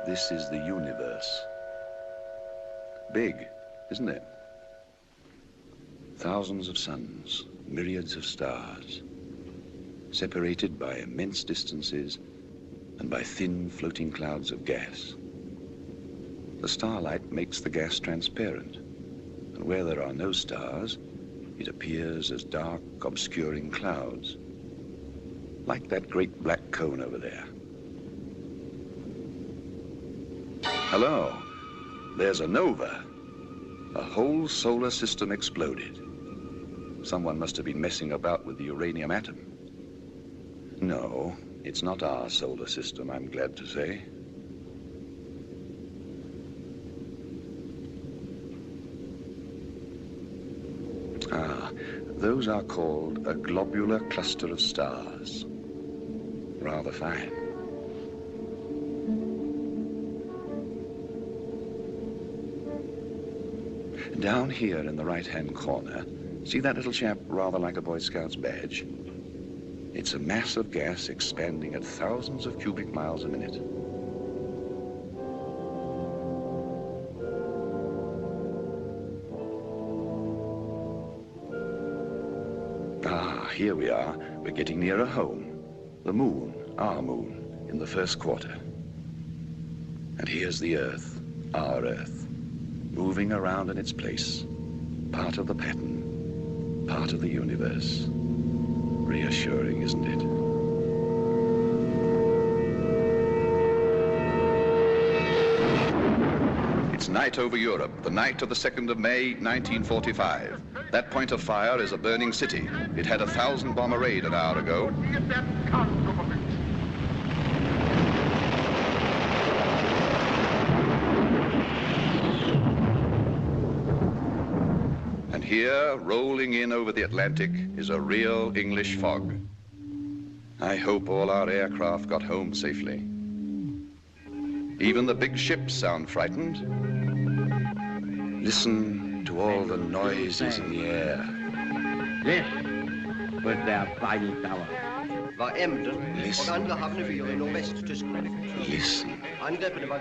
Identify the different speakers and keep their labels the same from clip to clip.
Speaker 1: This is the universe. Big, isn't it? Thousands of suns, myriads of stars, separated by immense distances and by thin floating clouds of gas. The starlight makes the gas transparent, and where there are no stars, it appears as dark, obscuring clouds, like that great black cone over there. Hello, there's a nova. A whole solar system exploded. Someone must have been messing about with the uranium atom. No, it's not our solar system, I'm glad to say. Those are called a globular cluster of stars. Rather fine. Down here in the right-hand corner, see that little chap rather like a Boy Scout's badge? It's a mass of gas expanding at thousands of cubic miles a minute. Here we are. We're getting nearer home. The moon, our moon, in the first quarter. And here's the Earth, our Earth, moving around in its place, part of the pattern, part of the universe. Reassuring, isn't it? It's night over Europe, the night of the 2nd of May, 1945. That point of fire is a burning city. It had a 1,000-bomber raid an hour ago. And here, rolling in over the Atlantic, is a real English fog. I hope all our aircraft got home safely. Even the big ships sound frightened. Listen to all the noises in the air.
Speaker 2: This was their fighting power.
Speaker 1: Listen. Listen.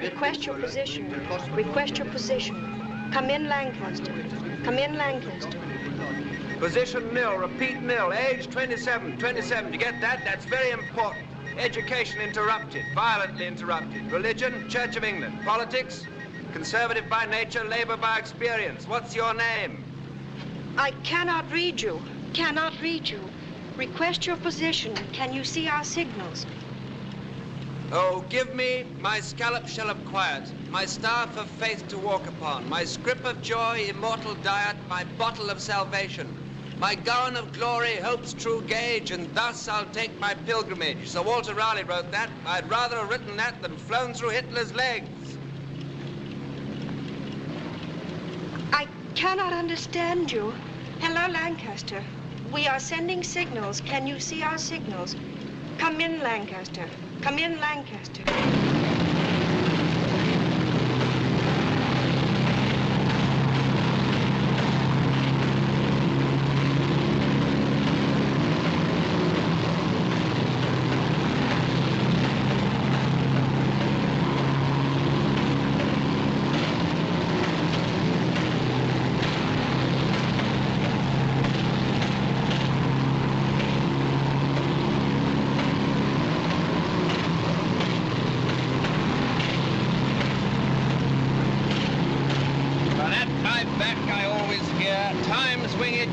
Speaker 3: Request your position. Request your position. Come in, Lancaster. Come in, Lancaster.
Speaker 4: Position nil, repeat nil, age 27, 27. You get that? That's very important. Education interrupted, violently interrupted. Religion, Church of England. Politics, conservative by nature, Labour by experience. What's your name?
Speaker 3: I cannot read you. Cannot read you. Request your position. Can you see our signals?
Speaker 4: Oh, give me my scallop shell of quiet, my staff of faith to walk upon, my scrip of joy, immortal diet, my bottle of salvation, my gown of glory, hope's true gauge, and thus I'll take my pilgrimage. Sir Walter Raleigh wrote that. I'd rather have written that than flown through Hitler's legs.
Speaker 3: I cannot understand you. Hello, Lancaster. We are sending signals. Can you see our signals? Come in, Lancaster. Come in, Lancaster.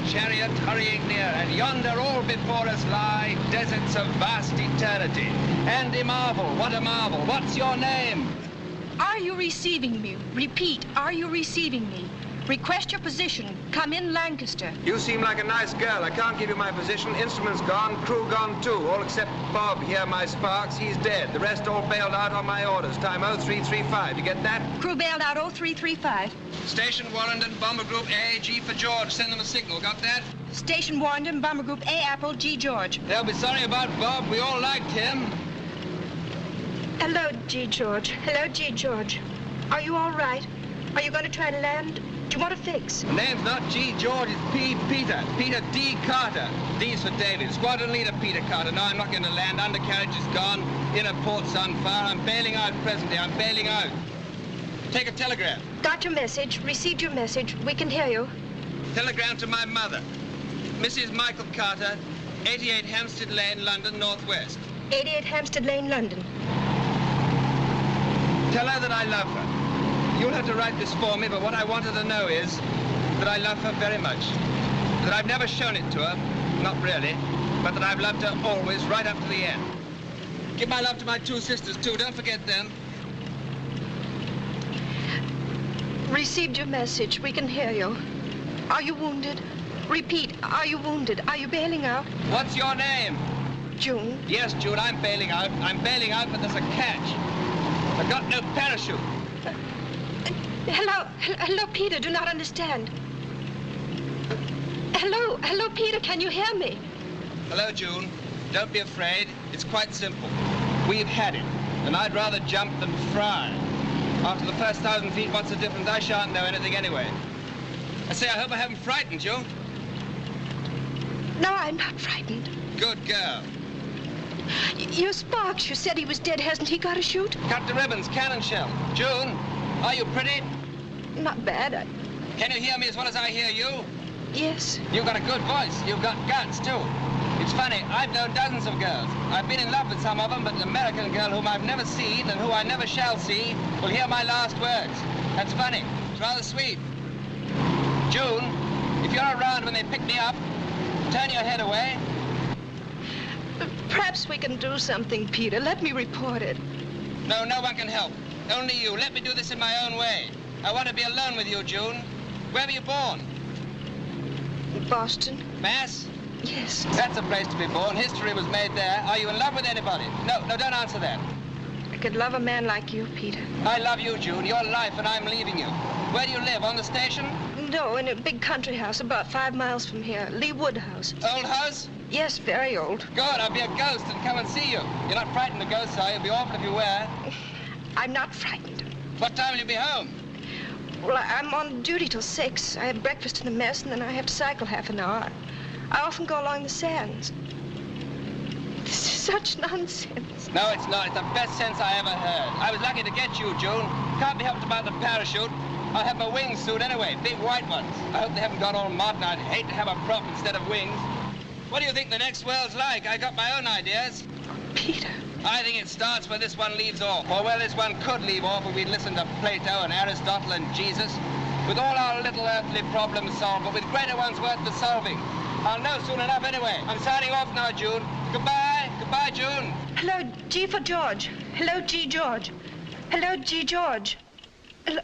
Speaker 4: Chariot hurrying near, and yonder all before us lie deserts of vast eternity. And a marvel, what a marvel. What's your name?
Speaker 3: Are you receiving me? Repeat, are you receiving me? Request your position. Come in, Lancaster.
Speaker 4: You seem like a nice girl. I can't give you my position. Instruments gone, crew gone too. All except Bob here, my Sparks. He's dead. The rest all bailed out on my orders. Time 0335. You get that?
Speaker 3: Crew bailed out 0335.
Speaker 4: Station Warrington, Bomber Group A, G for George. Send them a signal. Got that?
Speaker 3: Station Warrington, Bomber Group A, Apple, G, George.
Speaker 4: They'll be sorry about Bob. We all liked him.
Speaker 3: Hello, G, George. Hello, G, George. Are you all right? Are you going to try and land? Do you want to fix?
Speaker 4: The name's not G. George, it's P. Peter. Peter D. Carter. D's for David. Squadron leader Peter Carter. No, I'm not going to land. Undercarriage is gone. Inner port's on fire. I'm bailing out presently. I'm bailing out. Take a telegram.
Speaker 3: Got your message. Received your message. We can hear you.
Speaker 4: Telegram to my mother. Mrs. Michael Carter, 88 Hampstead Lane, London, Northwest.
Speaker 3: 88 Hampstead Lane, London.
Speaker 4: Tell her that I love her. You'll have to write this for me, but what I want her to know is that I love her very much. That I've never shown it to her, not really, but that I've loved her always, right up to the end. Give my love to my two sisters, too. Don't forget them.
Speaker 3: Received your message. We can hear you. Are you wounded? Repeat, are you wounded? Are you bailing out?
Speaker 4: What's your name?
Speaker 3: June.
Speaker 4: Yes, June, I'm bailing out. I'm bailing out, but there's a catch. I've got no parachute.
Speaker 3: Hello, Peter, do not understand. Hello, Peter, can you hear me?
Speaker 4: Hello, June. Don't be afraid. It's quite simple. We've had it, and I'd rather jump than fry. After the first 1,000 feet, what's the difference? I shan't know anything anyway. I say, I hope I haven't frightened you.
Speaker 3: No, I'm not frightened.
Speaker 4: Good girl.
Speaker 3: Your Sparks, you said he was dead. Hasn't he got a shoot?
Speaker 4: Cut the ribbons, cannon shell. June, are you pretty?
Speaker 3: Not bad.
Speaker 4: Can you hear me as well as I hear you?
Speaker 3: Yes.
Speaker 4: You've got a good voice. You've got guts, too. It's funny, I've known dozens of girls. I've been in love with some of them, but an American girl whom I've never seen and who I never shall see will hear my last words. That's funny. It's rather sweet. June, if you're around when they pick me up, turn your head away.
Speaker 3: Perhaps we can do something, Peter. Let me report it.
Speaker 4: No, no one can help. Only you. Let me do this in my own way. I want to be alone with you, June. Where were you born?
Speaker 3: Boston.
Speaker 4: Mass?
Speaker 3: Yes.
Speaker 4: That's a place to be born. History was made there. Are you in love with anybody? No, don't answer that.
Speaker 3: I could love a man like you, Peter.
Speaker 4: I love you, June. Your life, and I'm leaving you. Where do you live? On the station?
Speaker 3: No, in a big country house about 5 miles from here. Lee Wood House.
Speaker 4: Old house?
Speaker 3: Yes, very old.
Speaker 4: Good, I'll be a ghost and come and see you. You're not frightened of ghosts, are you? It'd be awful if you were.
Speaker 3: I'm not frightened.
Speaker 4: What time will you be home?
Speaker 3: Well, I'm on duty till 6. I have breakfast in the mess, and then I have to cycle half an hour. I often go along the sands. This is such nonsense.
Speaker 4: No, it's not. It's the best sense I ever heard. I was lucky to get you, June. Can't be helped about the parachute. I'll have my wings soon anyway, big white ones. I hope they haven't gone all modern. I'd hate to have a prop instead of wings. What do you think the next world's like? I got my own ideas.
Speaker 3: Peter.
Speaker 4: I think it starts where this one leaves off, or where this one could leave off if we'd listened to Plato and Aristotle and Jesus. With all our little earthly problems solved, but with greater ones worth the solving. I'll know soon enough anyway. I'm signing off now, June. Goodbye. Goodbye, June.
Speaker 3: Hello, G for George. Hello, G. George. Hello, G. George. Hello.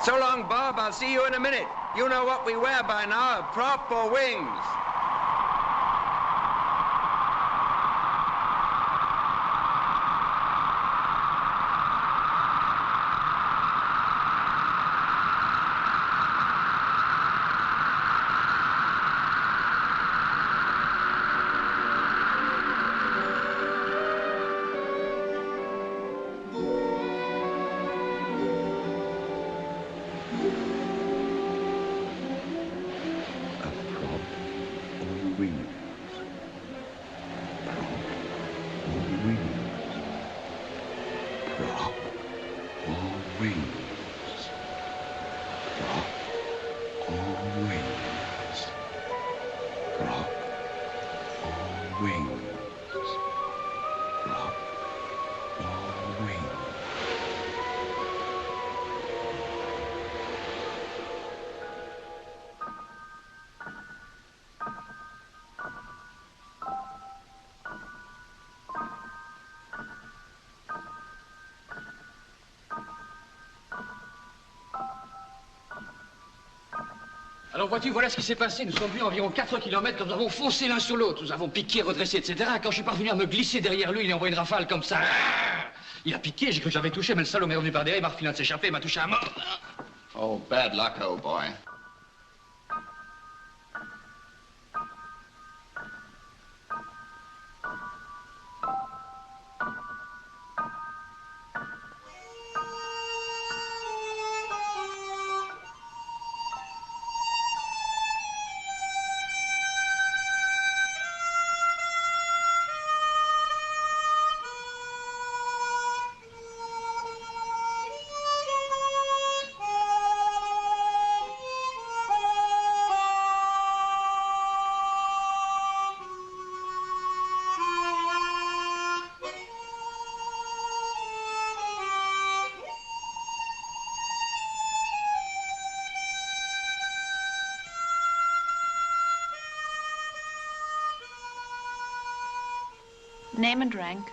Speaker 4: So long, Bob. I'll see you in a minute. You know what we wear by now, a prop or wings.
Speaker 5: Alors vois-tu, voilà ce qui s'est passé. Nous sommes venus environ 4 kilomètres, nous avons foncé l'un sur l'autre. Nous avons piqué, redressé, etc. Quand je suis parvenu à me glisser derrière lui, il a envoyé une rafale comme ça. Il a piqué, j'ai cru que j'avais touché, mais le salaud m'est revenu par derrière, il m'a refilé de s'échapper, il m'a touché à mort.
Speaker 6: Oh, bad luck, old boy.
Speaker 7: Name and rank.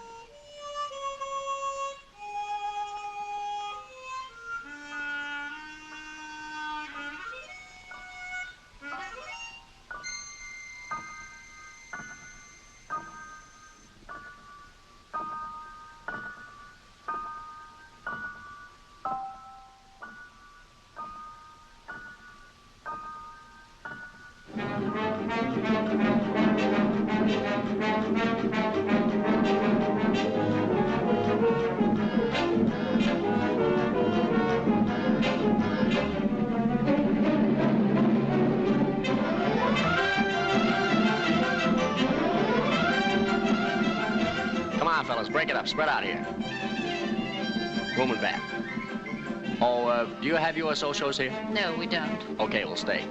Speaker 2: Come on, fellas, break it up. Spread out here. Room and bath. Oh, do you have USO shows here?
Speaker 7: No, we don't.
Speaker 2: Okay, we'll stay.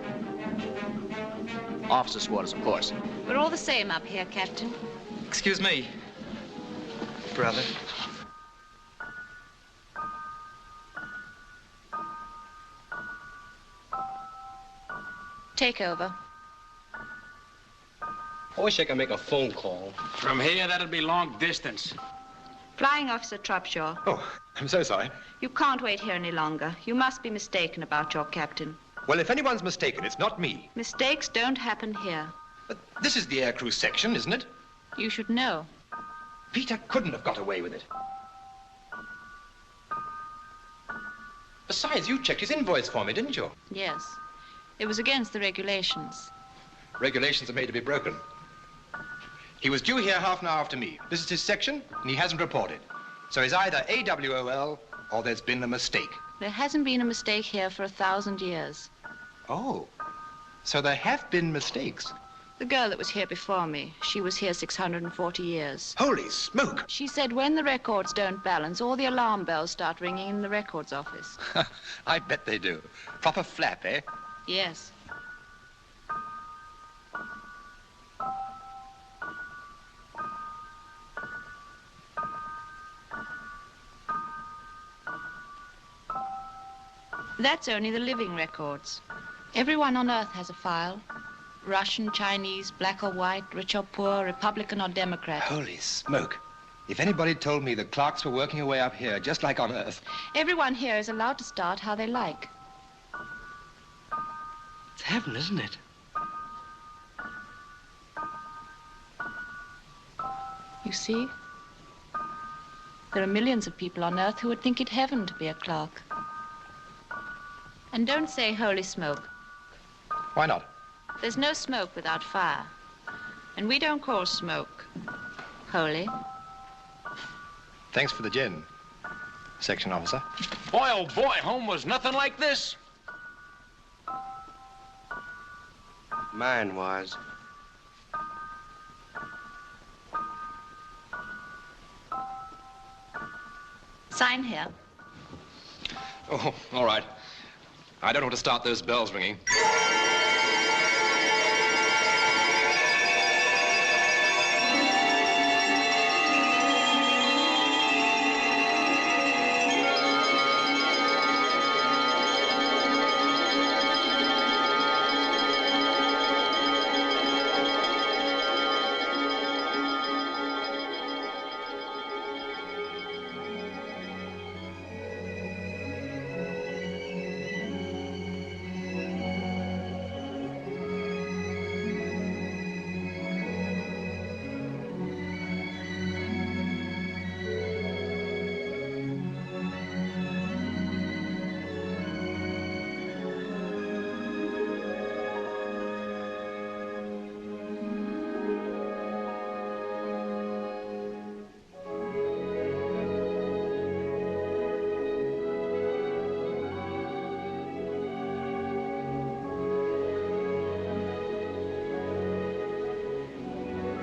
Speaker 2: Officers' quarters, of course.
Speaker 7: We're all the same up here, Captain.
Speaker 8: Excuse me, brother.
Speaker 7: Take over.
Speaker 9: I wish I could make a phone call.
Speaker 5: From here, that'll be long distance.
Speaker 7: Flying Officer Trupshaw.
Speaker 8: Oh, I'm so sorry.
Speaker 7: You can't wait here any longer. You must be mistaken about your captain.
Speaker 8: Well, if anyone's mistaken, it's not me.
Speaker 7: Mistakes don't happen here.
Speaker 8: But this is the aircrew section, isn't it?
Speaker 7: You should know.
Speaker 8: Peter couldn't have got away with it. Besides, you checked his invoice for me, didn't you?
Speaker 7: Yes. It was against the regulations.
Speaker 8: Regulations are made to be broken. He was due here half an hour after me. This is his section, and he hasn't reported. So he's either AWOL or there's been a mistake.
Speaker 7: There hasn't been a mistake here for 1,000 years.
Speaker 8: Oh, so there have been mistakes.
Speaker 7: The girl that was here before me, she was here 640 years.
Speaker 8: Holy smoke!
Speaker 7: She said when the records don't balance, all the alarm bells start ringing in the records office.
Speaker 8: I bet they do. Proper flap, eh?
Speaker 7: Yes. That's only the living records. Everyone on Earth has a file. Russian, Chinese, black or white, rich or poor, Republican or Democrat.
Speaker 8: Holy smoke. If anybody told me the clerks were working away up here, just like on Earth.
Speaker 7: Everyone here is allowed to start how they like.
Speaker 9: It's heaven, isn't it?
Speaker 7: You see? There are millions of people on Earth who would think it heaven to be a clerk. And don't say holy smoke.
Speaker 8: Why not?
Speaker 7: There's no smoke without fire. And we don't call smoke holy.
Speaker 8: Thanks for the gin, section officer.
Speaker 5: Boy, oh boy, home was nothing like this.
Speaker 9: Mine was.
Speaker 7: Sign here.
Speaker 8: Oh, all right. I don't want to start those bells ringing.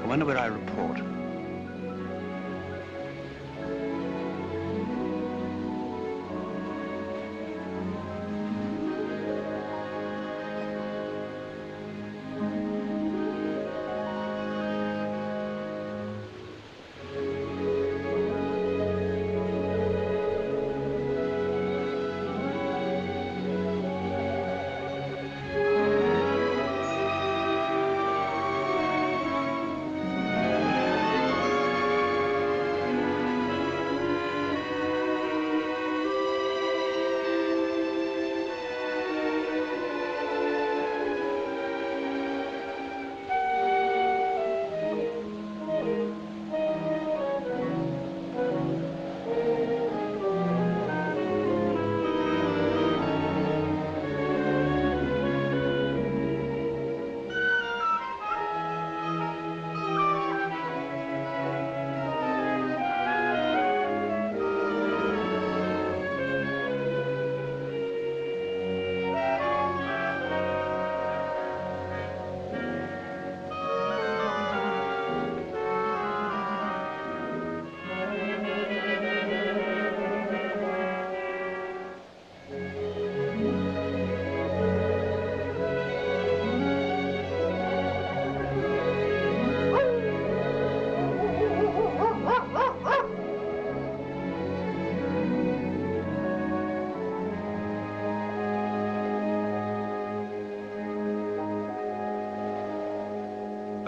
Speaker 1: I wonder where I report.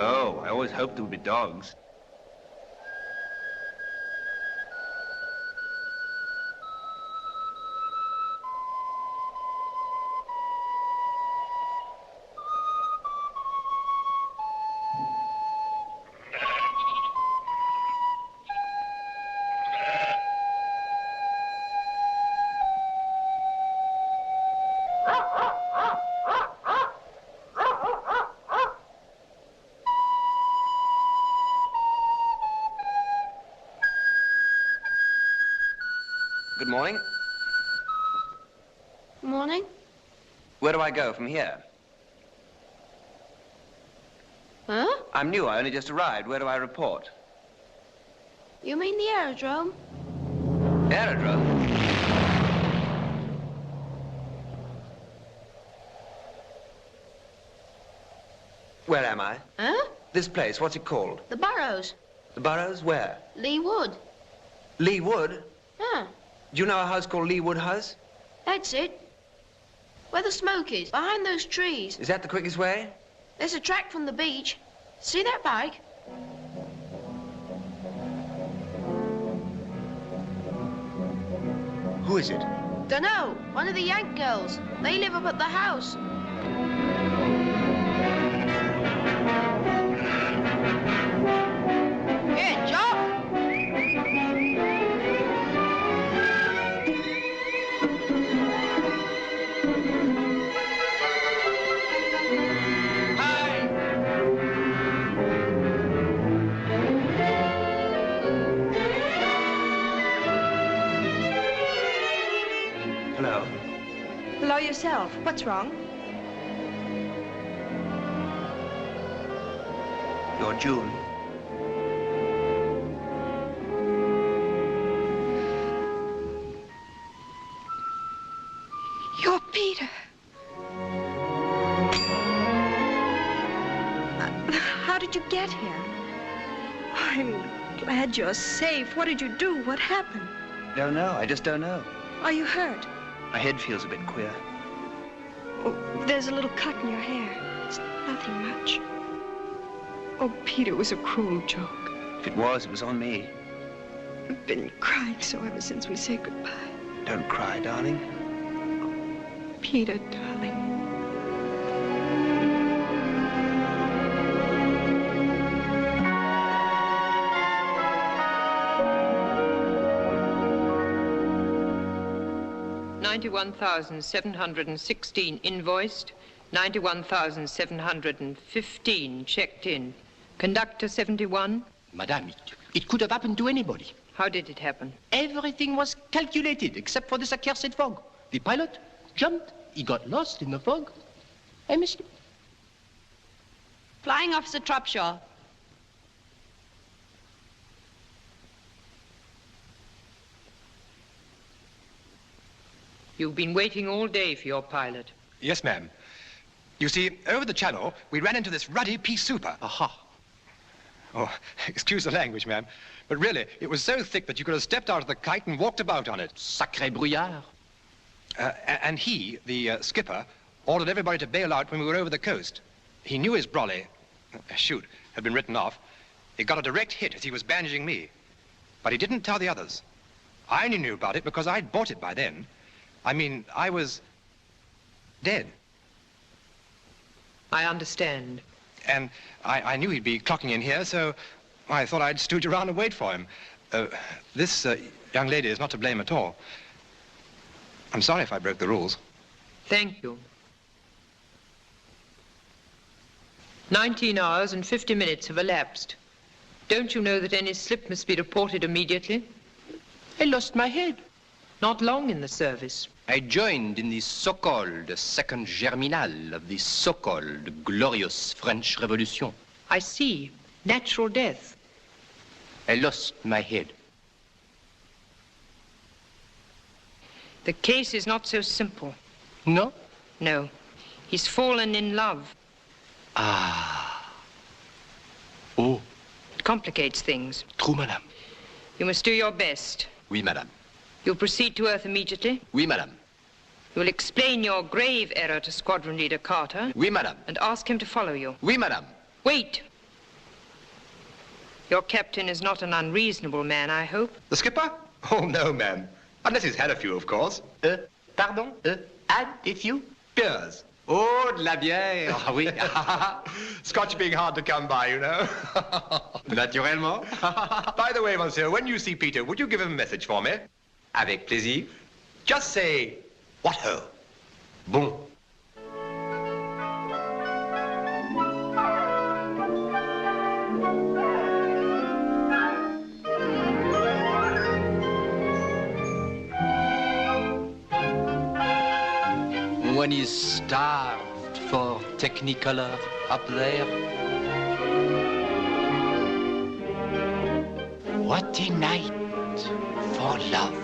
Speaker 10: Oh, I always hoped there would be dogs.
Speaker 4: Good morning.
Speaker 3: Morning.
Speaker 4: Where do I go from here?
Speaker 3: Huh?
Speaker 4: I'm new. I only just arrived. Where do I report?
Speaker 3: You mean the aerodrome?
Speaker 4: Aerodrome? Where am I?
Speaker 3: Huh?
Speaker 4: This place, what's it called?
Speaker 3: The Burrows.
Speaker 4: The Burrows? Where?
Speaker 3: Lee Wood.
Speaker 4: Lee Wood?
Speaker 3: Huh.
Speaker 4: Do you know a house called Lee Wood House?
Speaker 3: That's it. Where the smoke is, behind those trees.
Speaker 4: Is that the quickest way?
Speaker 3: There's a track from the beach. See that bike?
Speaker 4: Who is it?
Speaker 3: Dunno. One of the Yank girls. They live up at the house. Here, Jock.
Speaker 4: Hello.
Speaker 3: Hello yourself. What's wrong?
Speaker 4: You're June.
Speaker 3: You're Peter. How did you get here? I'm glad you're safe. What did you do? What happened?
Speaker 4: Don't know. I just don't know.
Speaker 3: Are you hurt?
Speaker 4: My head feels a bit queer.
Speaker 3: Oh, there's a little cut in your hair. It's nothing much. Oh, Peter, it was a cruel joke.
Speaker 4: If it was on me.
Speaker 3: I've been crying so ever since we said goodbye.
Speaker 4: Don't cry, darling.
Speaker 3: Peter, darling.
Speaker 11: $91,716 invoiced, 91,715 checked in. Conductor 71.
Speaker 8: Madame, it could have happened to anybody.
Speaker 11: How did it happen?
Speaker 8: Everything was calculated except for this accursed fog. The pilot jumped, he got lost in the fog. I missed him.
Speaker 7: Flying Officer Tropshaw.
Speaker 11: You've been waiting all day for your pilot.
Speaker 8: Yes, ma'am. You see, over the channel, we ran into this ruddy pea souper. Aha. Oh, excuse the language, ma'am. But really, it was so thick that you could have stepped out of the kite and walked about on it. Sacré brouillard. And he, the skipper, ordered everybody to bail out when we were over the coast. He knew his brolly, had been written off. He got a direct hit as he was bandaging me. But he didn't tell the others. I only knew about it because I'd bought it by then. I mean, I was dead.
Speaker 11: I understand.
Speaker 8: And I knew he'd be clocking in here, so I thought I'd stooge around and wait for him. This young lady is not to blame at all. I'm sorry if I broke the rules.
Speaker 11: Thank you. 19 hours and 50 minutes have elapsed. Don't you know that any slip must be reported immediately?
Speaker 8: I lost my head.
Speaker 11: Not long in the service.
Speaker 8: I joined in the so-called second germinal of the so-called glorious French Revolution.
Speaker 11: I see. Natural death.
Speaker 8: I lost my head.
Speaker 11: The case is not so simple.
Speaker 8: No?
Speaker 11: No. He's fallen in love.
Speaker 8: Ah. Oh.
Speaker 11: It complicates things.
Speaker 8: True, madame.
Speaker 11: You must do your best.
Speaker 8: Oui, madame.
Speaker 11: You'll proceed to Earth immediately?
Speaker 8: Oui, madame.
Speaker 11: You'll explain your grave error to Squadron Leader Carter?
Speaker 8: Oui, madame.
Speaker 11: And ask him to follow you?
Speaker 8: Oui, madame.
Speaker 11: Wait. Your captain is not an unreasonable man, I hope.
Speaker 8: The skipper? Oh, no, ma'am. Unless he's had a few, of course.
Speaker 12: Pardon? Had a few?
Speaker 8: Beers.
Speaker 12: Oh, de la bière. Ah oui.
Speaker 8: Scotch being hard to come by, you know.
Speaker 12: Naturellement.
Speaker 8: By the way, monsieur, when you see Peter, would you give him a message for me?
Speaker 12: Avec plaisir.
Speaker 8: Just say, what ho?
Speaker 12: Bon.
Speaker 13: When he's starved for Technicolor up there. What a night for love.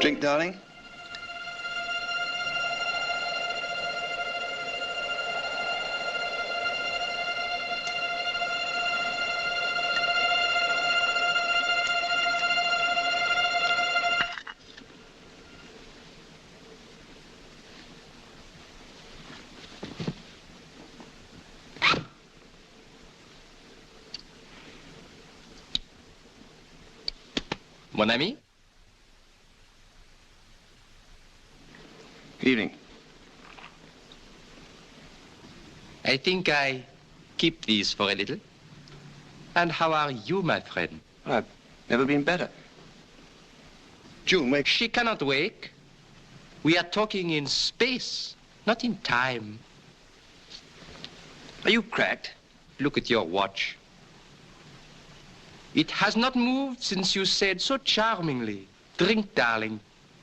Speaker 1: Drink, darling?
Speaker 13: Mon ami?
Speaker 1: Good evening.
Speaker 13: I think I keep these for a little. And how are you, my friend?
Speaker 1: I've never been better. June, wake.
Speaker 13: She cannot wake. We are talking in space, not in time.
Speaker 1: Are you cracked?
Speaker 13: Look at your watch. It has not moved since you said so charmingly, drink, darling.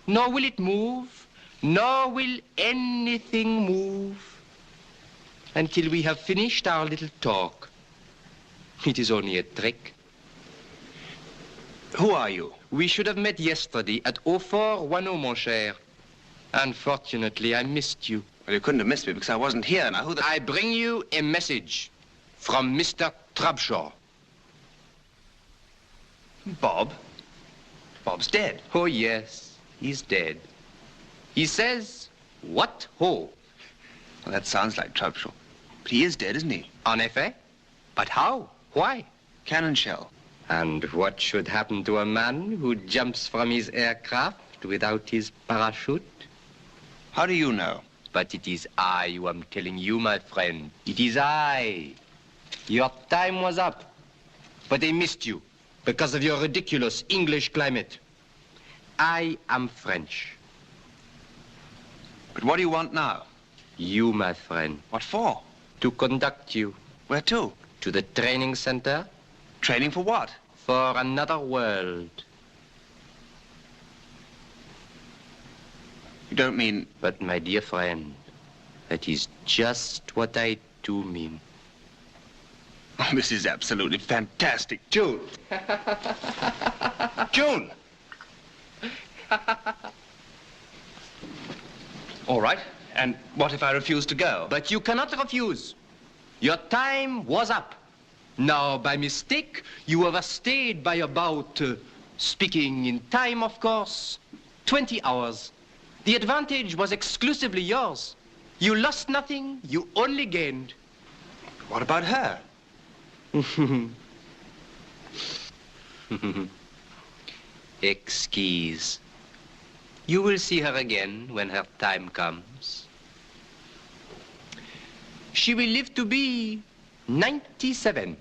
Speaker 13: Nor will it move, nor will anything move until we have finished our little talk. It is only a trick.
Speaker 1: Who are you?
Speaker 13: We should have met yesterday at 0410, mon cher. Unfortunately, I missed you.
Speaker 1: Well, you couldn't have missed me because I wasn't here. Now, who the...
Speaker 13: I bring you a message from Mr. Trubshaw.
Speaker 1: Bob? Bob's dead.
Speaker 13: Oh, yes, he's dead. He says, what ho?
Speaker 1: Well, that sounds like Trubshaw. But he is dead, isn't he?
Speaker 13: En effet. But how? Why?
Speaker 1: Cannon shell.
Speaker 13: And what should happen to a man who jumps from his aircraft without his parachute?
Speaker 1: How do you know?
Speaker 13: But it is I who am telling you, my friend. It is I. Your time was up. But they missed you because of your ridiculous English climate. I am French.
Speaker 1: But what do you want now?
Speaker 13: You, my friend.
Speaker 1: What for?
Speaker 13: To conduct you.
Speaker 1: Where to?
Speaker 13: To the training center.
Speaker 1: Training for what?
Speaker 13: For another world.
Speaker 1: You don't mean...
Speaker 13: But, my dear friend, that is just what I do mean.
Speaker 1: Oh, this is absolutely fantastic. June! June! All right. And what if I refuse to go?
Speaker 13: But you cannot refuse. Your time was up. Now, by mistake, you overstayed by about, speaking in time, of course, 20 hours. The advantage was exclusively yours. You lost nothing, you only gained.
Speaker 1: What about her?
Speaker 13: Exquise.
Speaker 12: You will see her again when her time comes. She will live to be 97.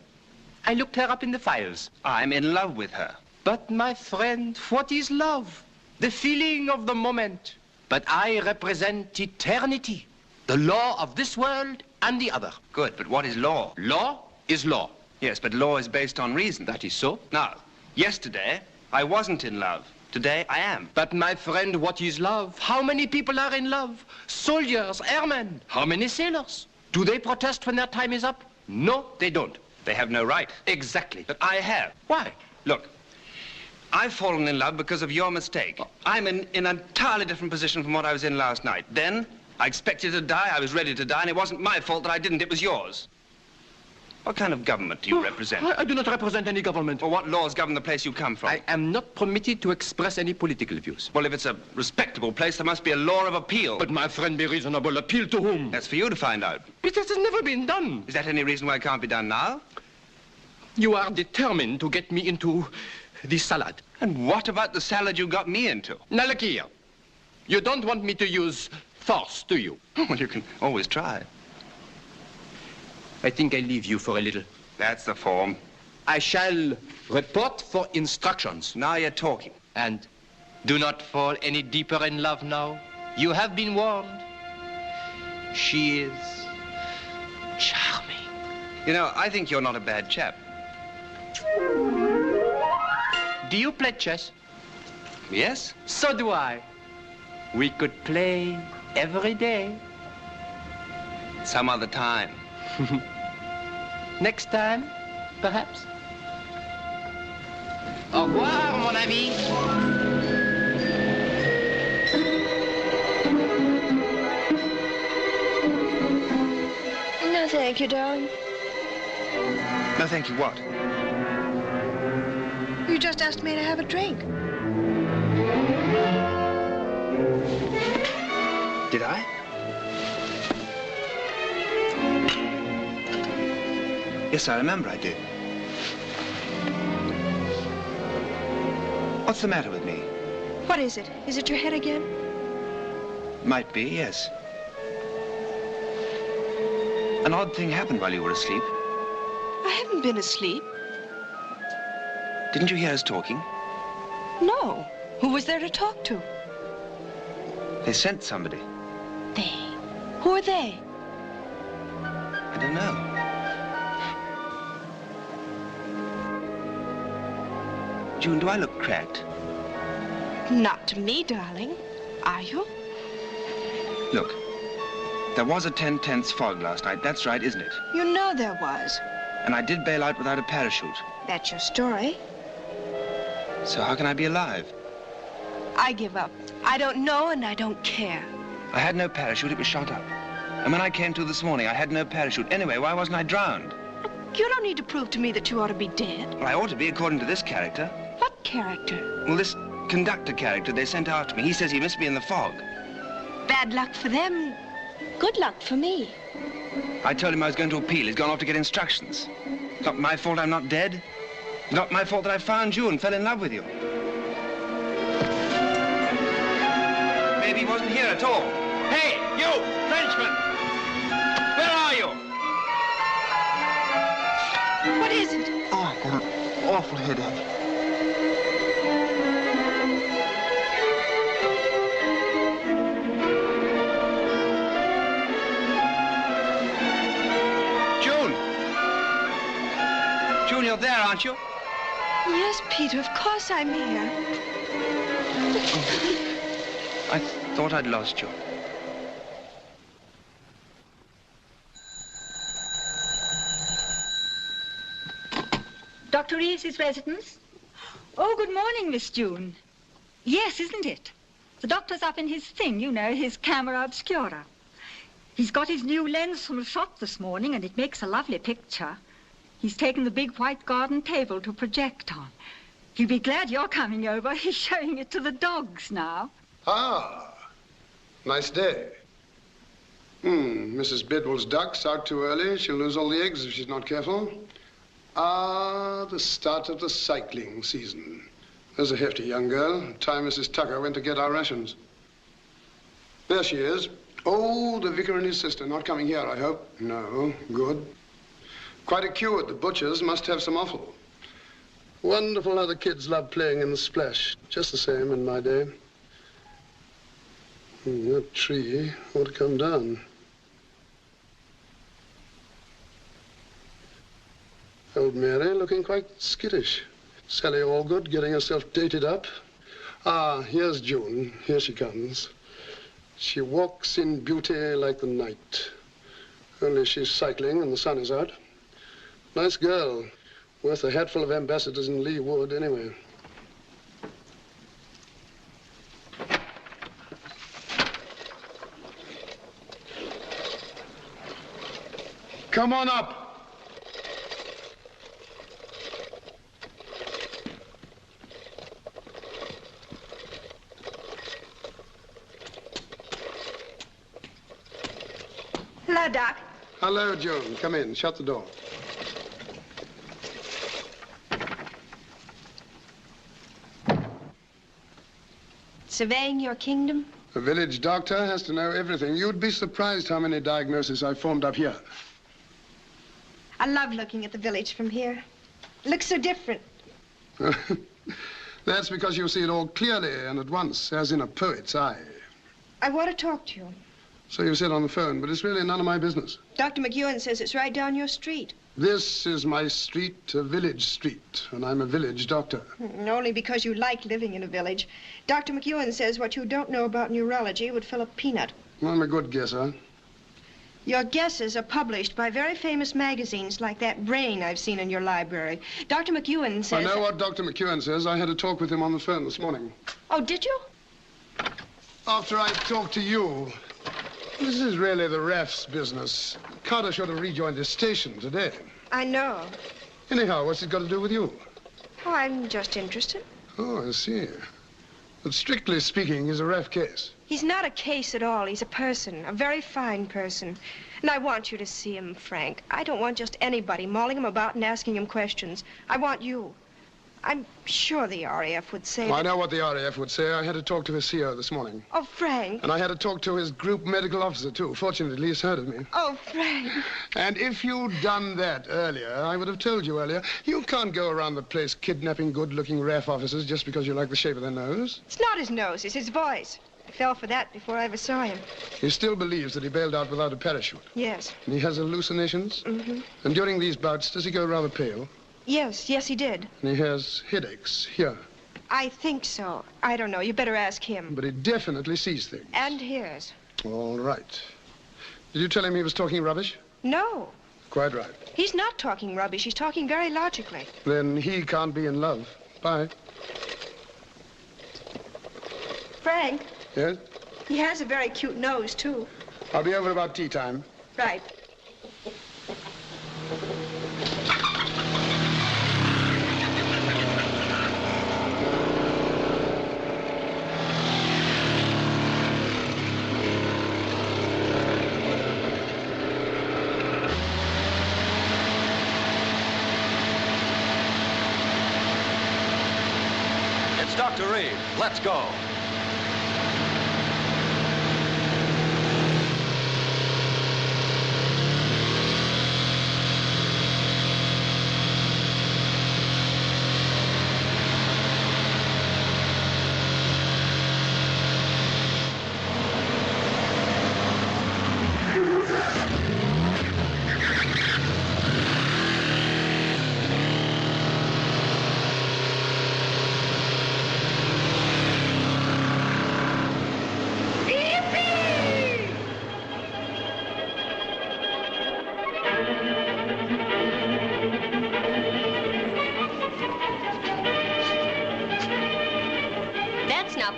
Speaker 12: I looked her up in the files.
Speaker 10: I'm in love with her.
Speaker 12: But, my friend, what is love? The feeling of the moment. But I represent eternity, the law of this world and the other.
Speaker 10: Good, but what is law?
Speaker 12: Law is law.
Speaker 10: Yes, but law is based on reason.
Speaker 12: That is so.
Speaker 10: Now, yesterday, I wasn't in love. Today, I am.
Speaker 12: But, my friend, what is love? How many people are in love? Soldiers, airmen. How many sailors? Do they protest when their time is up? No, they don't.
Speaker 10: They have no right.
Speaker 12: Exactly.
Speaker 10: But I have.
Speaker 12: Why?
Speaker 10: Look, I've fallen in love because of your mistake. I'm in an entirely different position from what I was in last night. Then, I expected to die, I was ready to die, and it wasn't my fault that I didn't, it was yours. What kind of government do you represent?
Speaker 12: I do not represent any government.
Speaker 10: Well, what laws govern the place you come from?
Speaker 12: I am not permitted to express any political views.
Speaker 10: Well, if it's a respectable place, there must be a law of appeal.
Speaker 12: But, my friend, be reasonable. Appeal to whom?
Speaker 10: That's for you to find out.
Speaker 12: But this has never been done.
Speaker 10: Is that any reason why it can't be done now?
Speaker 12: You are determined to get me into the salad.
Speaker 10: And what about the salad you got me into?
Speaker 12: Now, look here. You don't want me to use force, do you?
Speaker 10: Well, you can always try.
Speaker 12: I think I leave you for a little.
Speaker 10: That's the form.
Speaker 12: I shall report for instructions.
Speaker 10: Now you're talking.
Speaker 12: And do not fall any deeper in love now. You have been warned. She is charming.
Speaker 10: You know, I think you're not a bad chap.
Speaker 12: Do you play chess?
Speaker 10: Yes.
Speaker 12: So do I. We could play every day.
Speaker 10: Some other time.
Speaker 12: Next time, perhaps. Au revoir, mon ami.
Speaker 3: No, thank you, darling.
Speaker 10: No, thank you, what?
Speaker 3: You just asked me to have a drink.
Speaker 10: Did I? Yes, I remember I did. What's the matter with me?
Speaker 3: What is it? Is it your head again?
Speaker 10: Might be, yes. An odd thing happened while you were asleep.
Speaker 3: I haven't been asleep.
Speaker 10: Didn't you hear us talking?
Speaker 3: No. Who was there to talk to?
Speaker 10: They sent somebody.
Speaker 3: They? Who are they?
Speaker 10: I don't know. June, do I look cracked?
Speaker 3: Not to me, darling. Are you?
Speaker 10: Look, there was a 10/10 fog last night. That's right, isn't it?
Speaker 3: You know there was.
Speaker 10: And I did bail out without a parachute.
Speaker 3: That's your story.
Speaker 10: So how can I be alive?
Speaker 3: I give up. I don't know and I don't care.
Speaker 10: I had no parachute. It was shot up. And when I came to this morning, I had no parachute. Anyway, why wasn't I drowned?
Speaker 3: You don't need to prove to me that you ought to be dead.
Speaker 10: Well, I ought to be, according to this character.
Speaker 3: What character?
Speaker 10: Well, this conductor character they sent after me. He says he missed me in the fog.
Speaker 3: Bad luck for them. Good luck for me.
Speaker 10: I told him I was going to appeal. He's gone off to get instructions. It's not my fault I'm not dead. It's not my fault that I found you and fell in love with you. Maybe he wasn't here at all. Hey, you, Frenchman! Where are you?
Speaker 3: What is it?
Speaker 14: Oh, I've got an awful headache.
Speaker 10: June, you're there, aren't you?
Speaker 3: Yes, Peter, of course I'm here.
Speaker 10: I thought I'd lost you.
Speaker 15: Dr. Reeves's residence? Oh, good morning, Miss June. Yes, isn't it? The doctor's up in his thing, you know, his camera obscura. He's got his new lens from the shop this morning, and it makes a lovely picture. He's taken the big white garden table to project on. He'll be glad you're coming over. He's showing it to the dogs now.
Speaker 16: Ah, nice day. Mrs. Bidwell's duck's out too early. She'll lose all the eggs if she's not careful. Ah, the start of the cycling season. There's a hefty young girl. Time Mrs. Tucker went to get our rations. There she is. Oh, the vicar and his sister. Not coming here, I hope. No, good. Quite a queue at the butcher's. Must have some offal. Wonderful how the kids love playing in the splash. Just the same in my day. That tree ought to come down. Old Mary looking quite skittish. Sally Allgood getting herself dated up. Ah, here's June. Here she comes. She walks in beauty like the night. Only she's cycling and the sun is out. Nice girl. Worth a hatful of ambassadors in Lee Wood, anyway. Come on up.
Speaker 3: Hello, Doc.
Speaker 16: Hello, June. Come in. Shut the door.
Speaker 3: Surveying your kingdom?
Speaker 16: A village doctor has to know everything. You'd be surprised how many diagnoses I've formed up here.
Speaker 3: I love looking at the village from here. It looks so different.
Speaker 16: That's because you see it all clearly and at once, as in a poet's eye.
Speaker 3: I want to talk to you.
Speaker 16: So you said on the phone, but it's really none of my business.
Speaker 3: Dr. McEwen says it's right down your street.
Speaker 16: This is my street, a village street, and I'm a village doctor.
Speaker 3: Only because you like living in a village. Dr. McEwen says what you don't know about neurology would fill a peanut.
Speaker 16: I'm a good guesser.
Speaker 3: Your guesses are published by very famous magazines like that Brain I've seen in your library. Dr. McEwen says...
Speaker 16: I know what Dr. McEwen says. I had a talk with him on the phone this morning.
Speaker 3: Oh, did you?
Speaker 16: After I talked to you. This is really the ref's business. Carter should have rejoined his station today.
Speaker 3: I know.
Speaker 16: Anyhow, what's it got to do with you?
Speaker 3: Oh, I'm just interested.
Speaker 16: Oh, I see. But strictly speaking, he's a ref case.
Speaker 3: He's not a case at all. He's a person, a very fine person. And I want you to see him, Frank. I don't want just anybody mauling him about and asking him questions. I want you. I'm sure the RAF would say
Speaker 16: I know what the RAF would say. I had to talk to his CO this morning.
Speaker 3: Oh, Frank.
Speaker 16: And I had to talk to his group medical officer, too. Fortunately, he's heard of me.
Speaker 3: Oh, Frank.
Speaker 16: And if you'd done that earlier, I would have told you earlier, you can't go around the place kidnapping good-looking RAF officers just because you like the shape of their nose.
Speaker 3: It's not his nose, it's his voice. I fell for that before I ever saw him.
Speaker 16: He still believes that he bailed out without a parachute.
Speaker 3: Yes.
Speaker 16: And he has hallucinations?
Speaker 3: Mm-hmm.
Speaker 16: And during these bouts, does he go rather pale?
Speaker 3: Yes, he did.
Speaker 16: And he has headaches here.
Speaker 3: I think so. I don't know. You better ask him.
Speaker 16: But he definitely sees things.
Speaker 3: And hears.
Speaker 16: All right. Did you tell him he was talking rubbish?
Speaker 3: No.
Speaker 16: Quite right.
Speaker 3: He's not talking rubbish. He's talking very logically.
Speaker 16: Then he can't be in love. Bye.
Speaker 3: Frank?
Speaker 16: Yes?
Speaker 3: He has a very cute nose, too.
Speaker 16: I'll be over about tea time.
Speaker 3: Right.
Speaker 17: Dr. Reed, let's go.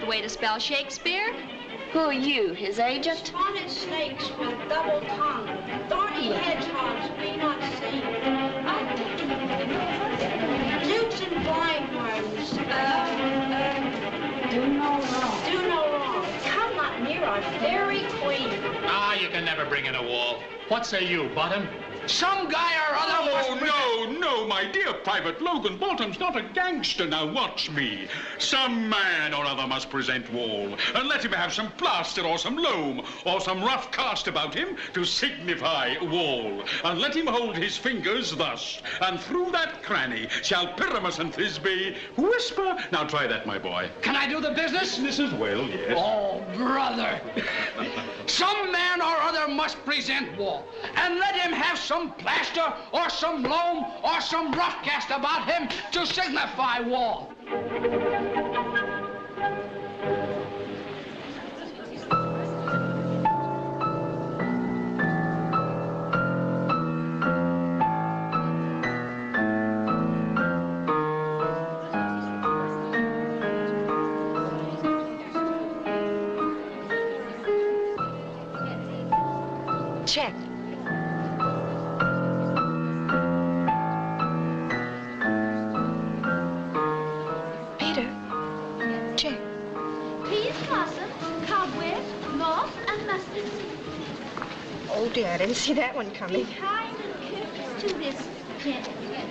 Speaker 18: Way to spell Shakespeare?
Speaker 19: Who are you, his agent?
Speaker 18: Spotted snakes with double tongue, thorny hedgehogs may not see. Newts and blind ones. Do no wrong. Do no wrong. Come not near our fairy queen.
Speaker 5: Ah, you can never bring in a wall. What say you, Bottom? Some guy or other.
Speaker 20: Oh, no, my my dear Private Logan, Bolton's not a gangster. Now watch me. Some man or other must present Wall, and let him have some plaster or some loam or some rough cast about him to signify Wall. And let him hold his fingers thus, and through that cranny shall Pyramus and Thisbe whisper. Now try that, my boy.
Speaker 5: Can I do the business?
Speaker 20: Business as well, yes.
Speaker 5: Oh, brother. Some man or other must present Wall, and let him have some plaster or some loam or some rough cast about him to signify Wall.
Speaker 3: Check. Peter, check.
Speaker 18: Peas, blossom, cobweb, moss, and mustard seed.
Speaker 3: Oh, dear, I didn't see that one coming.
Speaker 18: Be kind and courteous to this gentleman.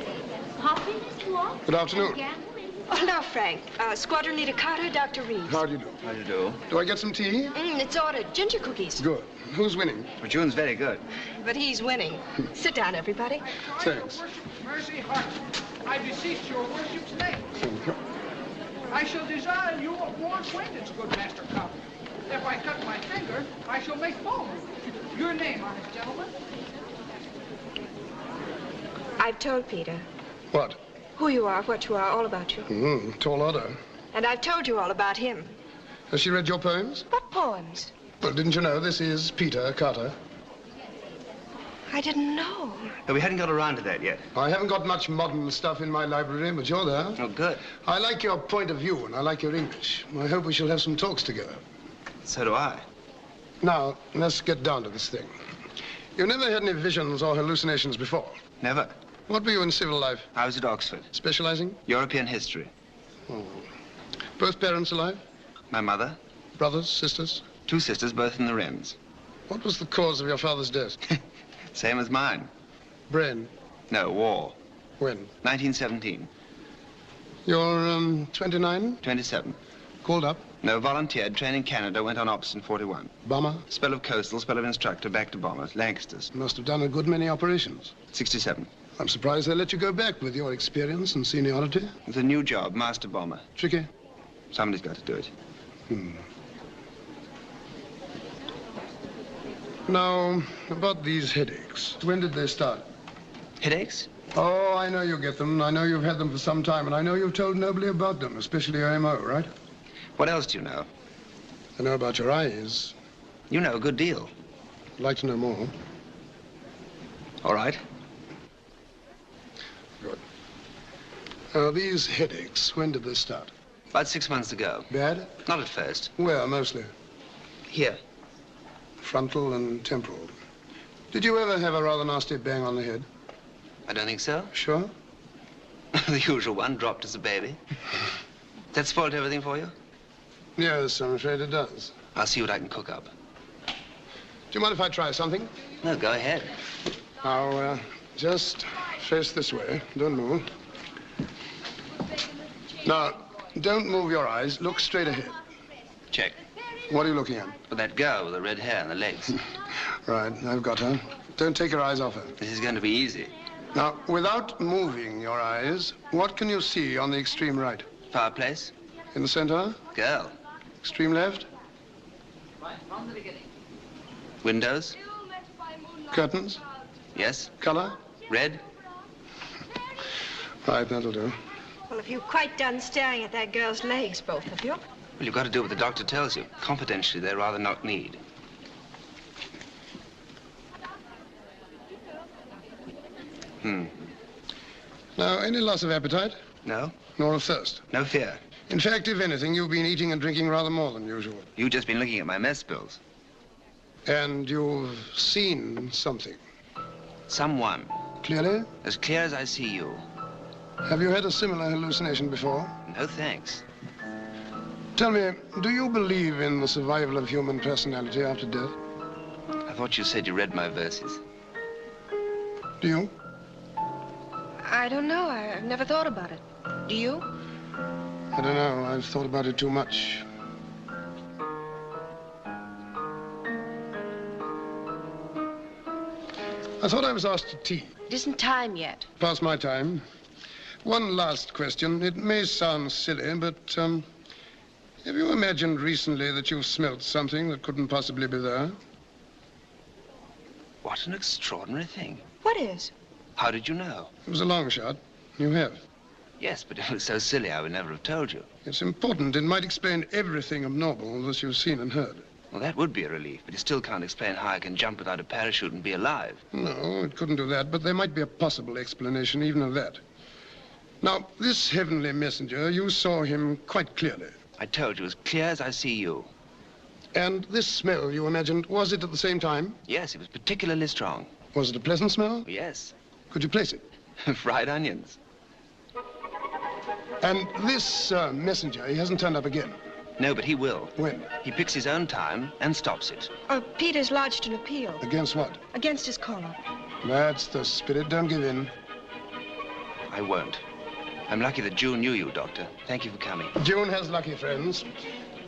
Speaker 18: Hop in his walk.
Speaker 16: Good afternoon.
Speaker 3: Oh, now, Frank. Squadron Leader Carter, Dr. Reeves.
Speaker 16: How do you do?
Speaker 10: How do you do?
Speaker 16: Do I get some tea?
Speaker 3: It's ordered. Ginger cookies.
Speaker 16: Good. Who's winning?
Speaker 10: Well, June's very good.
Speaker 3: But he's winning. Sit down, everybody.
Speaker 16: Thanks.
Speaker 5: Mercy heart, I beseech your worship's name. I shall desire you a more acquaintance, good Master Cobweb. If I cut my finger, I shall make foam. Your name, honest gentleman?
Speaker 3: I've told Peter
Speaker 16: What?
Speaker 3: who you are, what you are, all about you.
Speaker 16: Tall order.
Speaker 3: And I've told you all about him.
Speaker 16: Has she read your poems?
Speaker 3: What poems?
Speaker 16: Well, didn't you know this is Peter Carter?
Speaker 3: I didn't know.
Speaker 10: But we hadn't got around to that yet.
Speaker 16: I haven't got much modern stuff in my library, but you're there.
Speaker 10: Oh, good.
Speaker 16: I like your point of view, and I like your English. I hope we shall have some talks together.
Speaker 10: So do I.
Speaker 16: Now, let's get down to this thing. You never had any visions or hallucinations before?
Speaker 10: Never.
Speaker 16: What were you in civil life?
Speaker 10: I was at Oxford.
Speaker 16: Specializing?
Speaker 10: European history.
Speaker 16: Oh. Both parents alive?
Speaker 10: My mother.
Speaker 16: Brothers, sisters?
Speaker 10: 2 sisters, both in the Wrens.
Speaker 16: What was the cause of your father's death?
Speaker 10: Same as mine.
Speaker 16: Brain?
Speaker 10: No, war.
Speaker 16: When?
Speaker 10: 1917.
Speaker 16: You're, 29?
Speaker 10: 27.
Speaker 16: Called up?
Speaker 10: No, volunteered, trained in Canada, went on ops in 41.
Speaker 16: Bomber?
Speaker 10: Spell of coastal, spell of instructor, back to bombers, Lancasters.
Speaker 16: Must have done a good many operations.
Speaker 10: 67.
Speaker 16: I'm surprised they let you go back with your experience and seniority.
Speaker 10: It's a new job, master bomber.
Speaker 16: Tricky?
Speaker 10: Somebody's got to do it.
Speaker 16: Now, about these headaches. When did they start?
Speaker 10: Headaches?
Speaker 16: Oh, I know you get them. I know you've had them for some time, and I know you've told nobody about them, especially your M.O., right?
Speaker 10: What else do you know?
Speaker 16: I know about your eyes.
Speaker 10: You know a good deal.
Speaker 16: I'd like to know more.
Speaker 10: All right.
Speaker 16: Good. Now, these headaches, when did they start?
Speaker 10: About 6 months ago.
Speaker 16: Bad?
Speaker 10: Not at first.
Speaker 16: Where, mostly?
Speaker 10: Here.
Speaker 16: Frontal and temporal. Did you ever have a rather nasty bang on the head?
Speaker 10: I don't think so.
Speaker 16: Sure?
Speaker 10: The usual one, dropped as a baby. That spoiled everything for you?
Speaker 16: Yes, I'm afraid it does.
Speaker 10: I'll see what I can cook up.
Speaker 16: Do you mind if I try something?
Speaker 10: No, go ahead.
Speaker 16: Now, just face this way. Don't move. Now, don't move your eyes. Look straight ahead.
Speaker 10: Check.
Speaker 16: What are you looking at?
Speaker 10: Well, that girl with the red hair and the legs.
Speaker 16: Right, I've got her. Don't take your eyes off her.
Speaker 10: This is going to be easy.
Speaker 16: Now, without moving your eyes, what can you see on the extreme right?
Speaker 10: Fireplace.
Speaker 16: In the center?
Speaker 10: Girl.
Speaker 16: Extreme left?
Speaker 5: From the beginning.
Speaker 10: Windows.
Speaker 16: Curtains?
Speaker 10: Yes.
Speaker 16: Color?
Speaker 10: Red.
Speaker 16: Right, that'll do.
Speaker 3: Well, have you quite done staring at that girl's legs, both of you?
Speaker 10: Well, you've got to do what the doctor tells you. Confidentially, they're rather knock-kneed.
Speaker 16: Now, any loss of appetite?
Speaker 10: No.
Speaker 16: Nor of thirst?
Speaker 10: No fear.
Speaker 16: In fact, if anything, you've been eating and drinking rather more than usual.
Speaker 10: You've just been looking at my mess bills.
Speaker 16: And you've seen something?
Speaker 10: Someone.
Speaker 16: Clearly?
Speaker 10: As clear as I see you.
Speaker 16: Have you had a similar hallucination before?
Speaker 10: No thanks.
Speaker 16: Tell me, do you believe in the survival of human personality after death?
Speaker 10: I thought you said you read my verses.
Speaker 16: Do you?
Speaker 3: I don't know. I've never thought about it. Do you?
Speaker 16: I don't know. I've thought about it too much. I thought I was asked to tea.
Speaker 3: It isn't time yet.
Speaker 16: Past my time. One last question. It may sound silly, but have you imagined recently that you've smelt something that couldn't possibly be there?
Speaker 10: What an extraordinary thing.
Speaker 3: What is?
Speaker 10: How did you know?
Speaker 16: It was a long shot. You have.
Speaker 10: Yes, but it was so silly I would never have told you.
Speaker 16: It's important. It might explain everything abnormal that you've seen and heard.
Speaker 10: Well, that would be a relief, but it still can't explain how I can jump without a parachute and be alive.
Speaker 16: No, it couldn't do that, but there might be a possible explanation even of that. Now, this heavenly messenger, you saw him quite clearly.
Speaker 10: I told you, as clear as I see you.
Speaker 16: And this smell, you imagined, was it at the same time?
Speaker 10: Yes, it was particularly strong.
Speaker 16: Was it a pleasant smell?
Speaker 10: Yes.
Speaker 16: Could you place it?
Speaker 10: Fried onions.
Speaker 16: And this messenger, he hasn't turned up again?
Speaker 10: No, but he will.
Speaker 16: When?
Speaker 10: He picks his own time and stops it.
Speaker 3: Peter's lodged an appeal.
Speaker 16: Against what?
Speaker 3: Against his caller.
Speaker 16: That's the spirit. Don't give in.
Speaker 10: I won't. I'm lucky that June knew you, Doctor. Thank you for coming.
Speaker 16: June has lucky friends.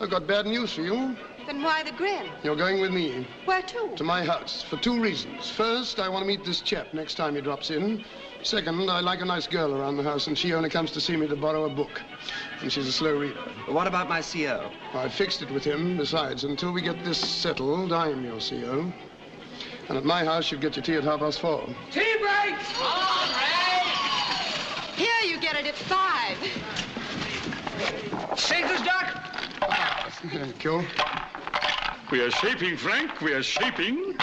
Speaker 16: I've got bad news for you.
Speaker 3: Then why the grin?
Speaker 16: You're going with me.
Speaker 3: Where to?
Speaker 16: To my house, for 2 reasons. First, I want to meet this chap next time he drops in. Second, I like a nice girl around the house, and she only comes to see me to borrow a book. And she's a slow reader.
Speaker 10: But what about my CO?
Speaker 16: I fixed it with him. Besides, until we get this settled, I'm your CO. And at my house, you'll get your tea at 4:30.
Speaker 4: Tea break!
Speaker 3: All right! Here, you get it at 5.
Speaker 4: Sailor's duck!
Speaker 16: Thank you.
Speaker 20: We are shaping, Frank. We are shaping.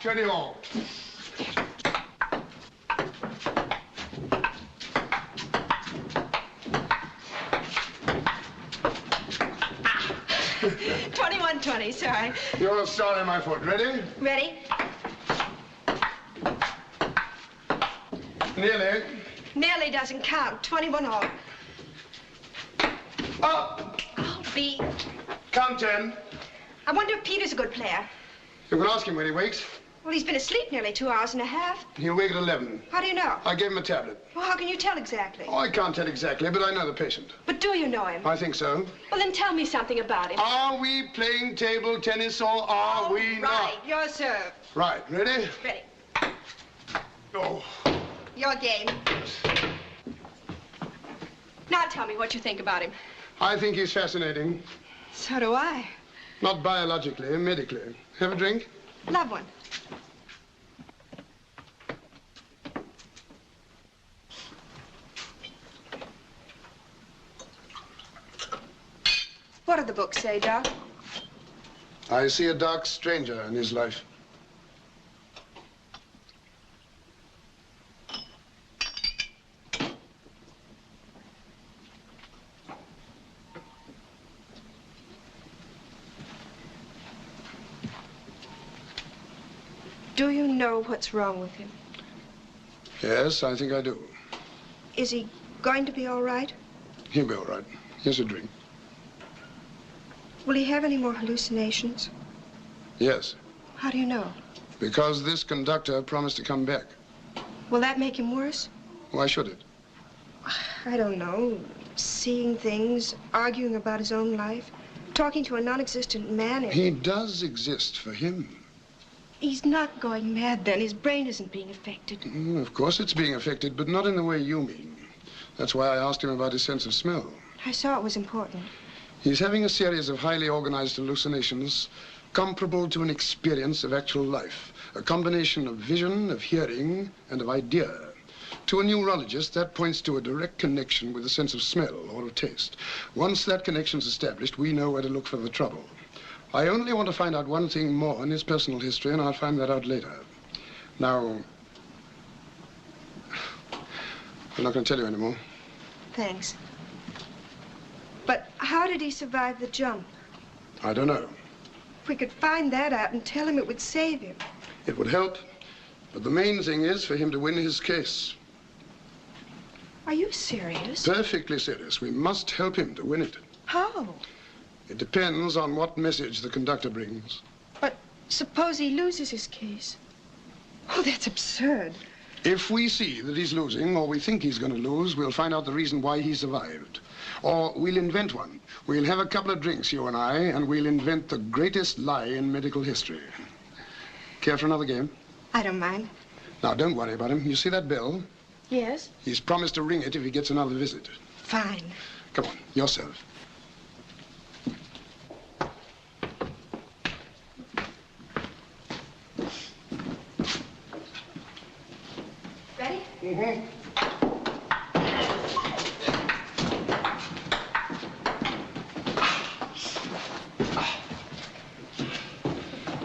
Speaker 16: Turn it on.
Speaker 3: $21.20, sorry.
Speaker 16: You're sorry, my foot. Ready?
Speaker 3: Ready?
Speaker 16: Nearly.
Speaker 3: Nearly doesn't count. 21 all.
Speaker 16: Up.
Speaker 3: I'll be.
Speaker 16: Count 10.
Speaker 3: I wonder if Peter's a good player.
Speaker 16: You can ask him when he wakes.
Speaker 3: Well, he's been asleep nearly 2 hours and a half.
Speaker 16: He'll wake at 11.
Speaker 3: How do you know?
Speaker 16: I gave him a tablet.
Speaker 3: Well, how can you tell exactly?
Speaker 16: Oh, I can't tell exactly, but I know the patient.
Speaker 3: But do you know him?
Speaker 16: I think so.
Speaker 3: Well, then tell me something about him.
Speaker 16: Are we playing table tennis or are we not?
Speaker 3: Right, your serve.
Speaker 16: Right, ready?
Speaker 3: Ready.
Speaker 16: Oh.
Speaker 3: Your game. Now tell me what you think about him.
Speaker 16: I think he's fascinating.
Speaker 3: So do I.
Speaker 16: Not biologically, medically. Have a drink?
Speaker 3: Love one. What do the books say, Doc?
Speaker 16: I see a dark stranger in his life.
Speaker 3: Do you know what's wrong with him?
Speaker 16: Yes, I think I do.
Speaker 3: Is he going to be all right?
Speaker 16: He'll be all right. Here's a drink.
Speaker 3: Will he have any more hallucinations?
Speaker 16: Yes,
Speaker 3: How do you know?
Speaker 16: because this conductor promised to come back.
Speaker 3: Will that make him worse?
Speaker 16: Why should it?
Speaker 3: I don't know. Seeing things, arguing about his own life, talking to a non-existent man.
Speaker 16: He does exist for him.
Speaker 3: He's not going mad then. His brain isn't being affected.
Speaker 16: Of course it's being affected, but not in the way you mean. That's why I asked him about his sense of smell.
Speaker 3: I saw it was important.
Speaker 16: He's having a series of highly organized hallucinations comparable to an experience of actual life. A combination of vision, of hearing, and of idea. To a neurologist, that points to a direct connection with a sense of smell or of taste. Once that connection's established, we know where to look for the trouble. I only want to find out one thing more in his personal history, and I'll find that out later. Now, I'm not going to tell you anymore.
Speaker 3: Thanks. But how did he survive the jump?
Speaker 16: I don't know.
Speaker 3: If we could find that out and tell him, it would save him.
Speaker 16: It would help, but the main thing is for him to win his case.
Speaker 3: Are you serious?
Speaker 16: Perfectly serious. We must help him to win it.
Speaker 3: How?
Speaker 16: It depends on what message the conductor brings.
Speaker 3: But suppose he loses his case. Oh, that's absurd.
Speaker 16: If we see that he's losing, or we think he's going to lose, we'll find out the reason why he survived. Or we'll invent one. We'll have a couple of drinks, you and I, and we'll invent the greatest lie in medical history. Care for another game?
Speaker 3: I don't mind.
Speaker 16: Now, don't worry about him. You see that bell?
Speaker 3: Yes?
Speaker 16: He's promised to ring it if he gets another visit.
Speaker 3: Fine.
Speaker 16: Come on, yourself.
Speaker 3: Ready?
Speaker 16: Mm-hmm.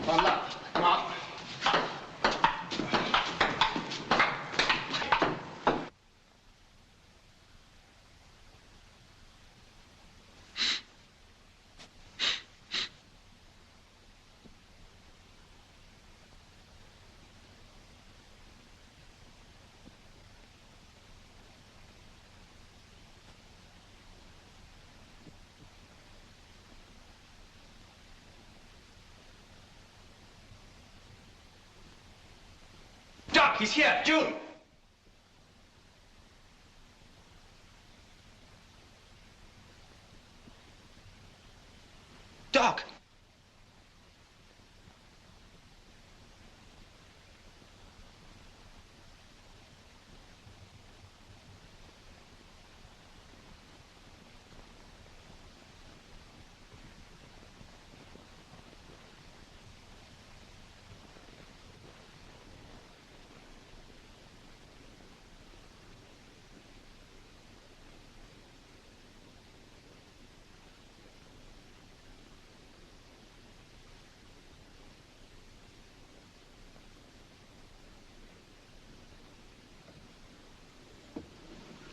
Speaker 16: Come on.
Speaker 10: Doc, he's here. June! Doc!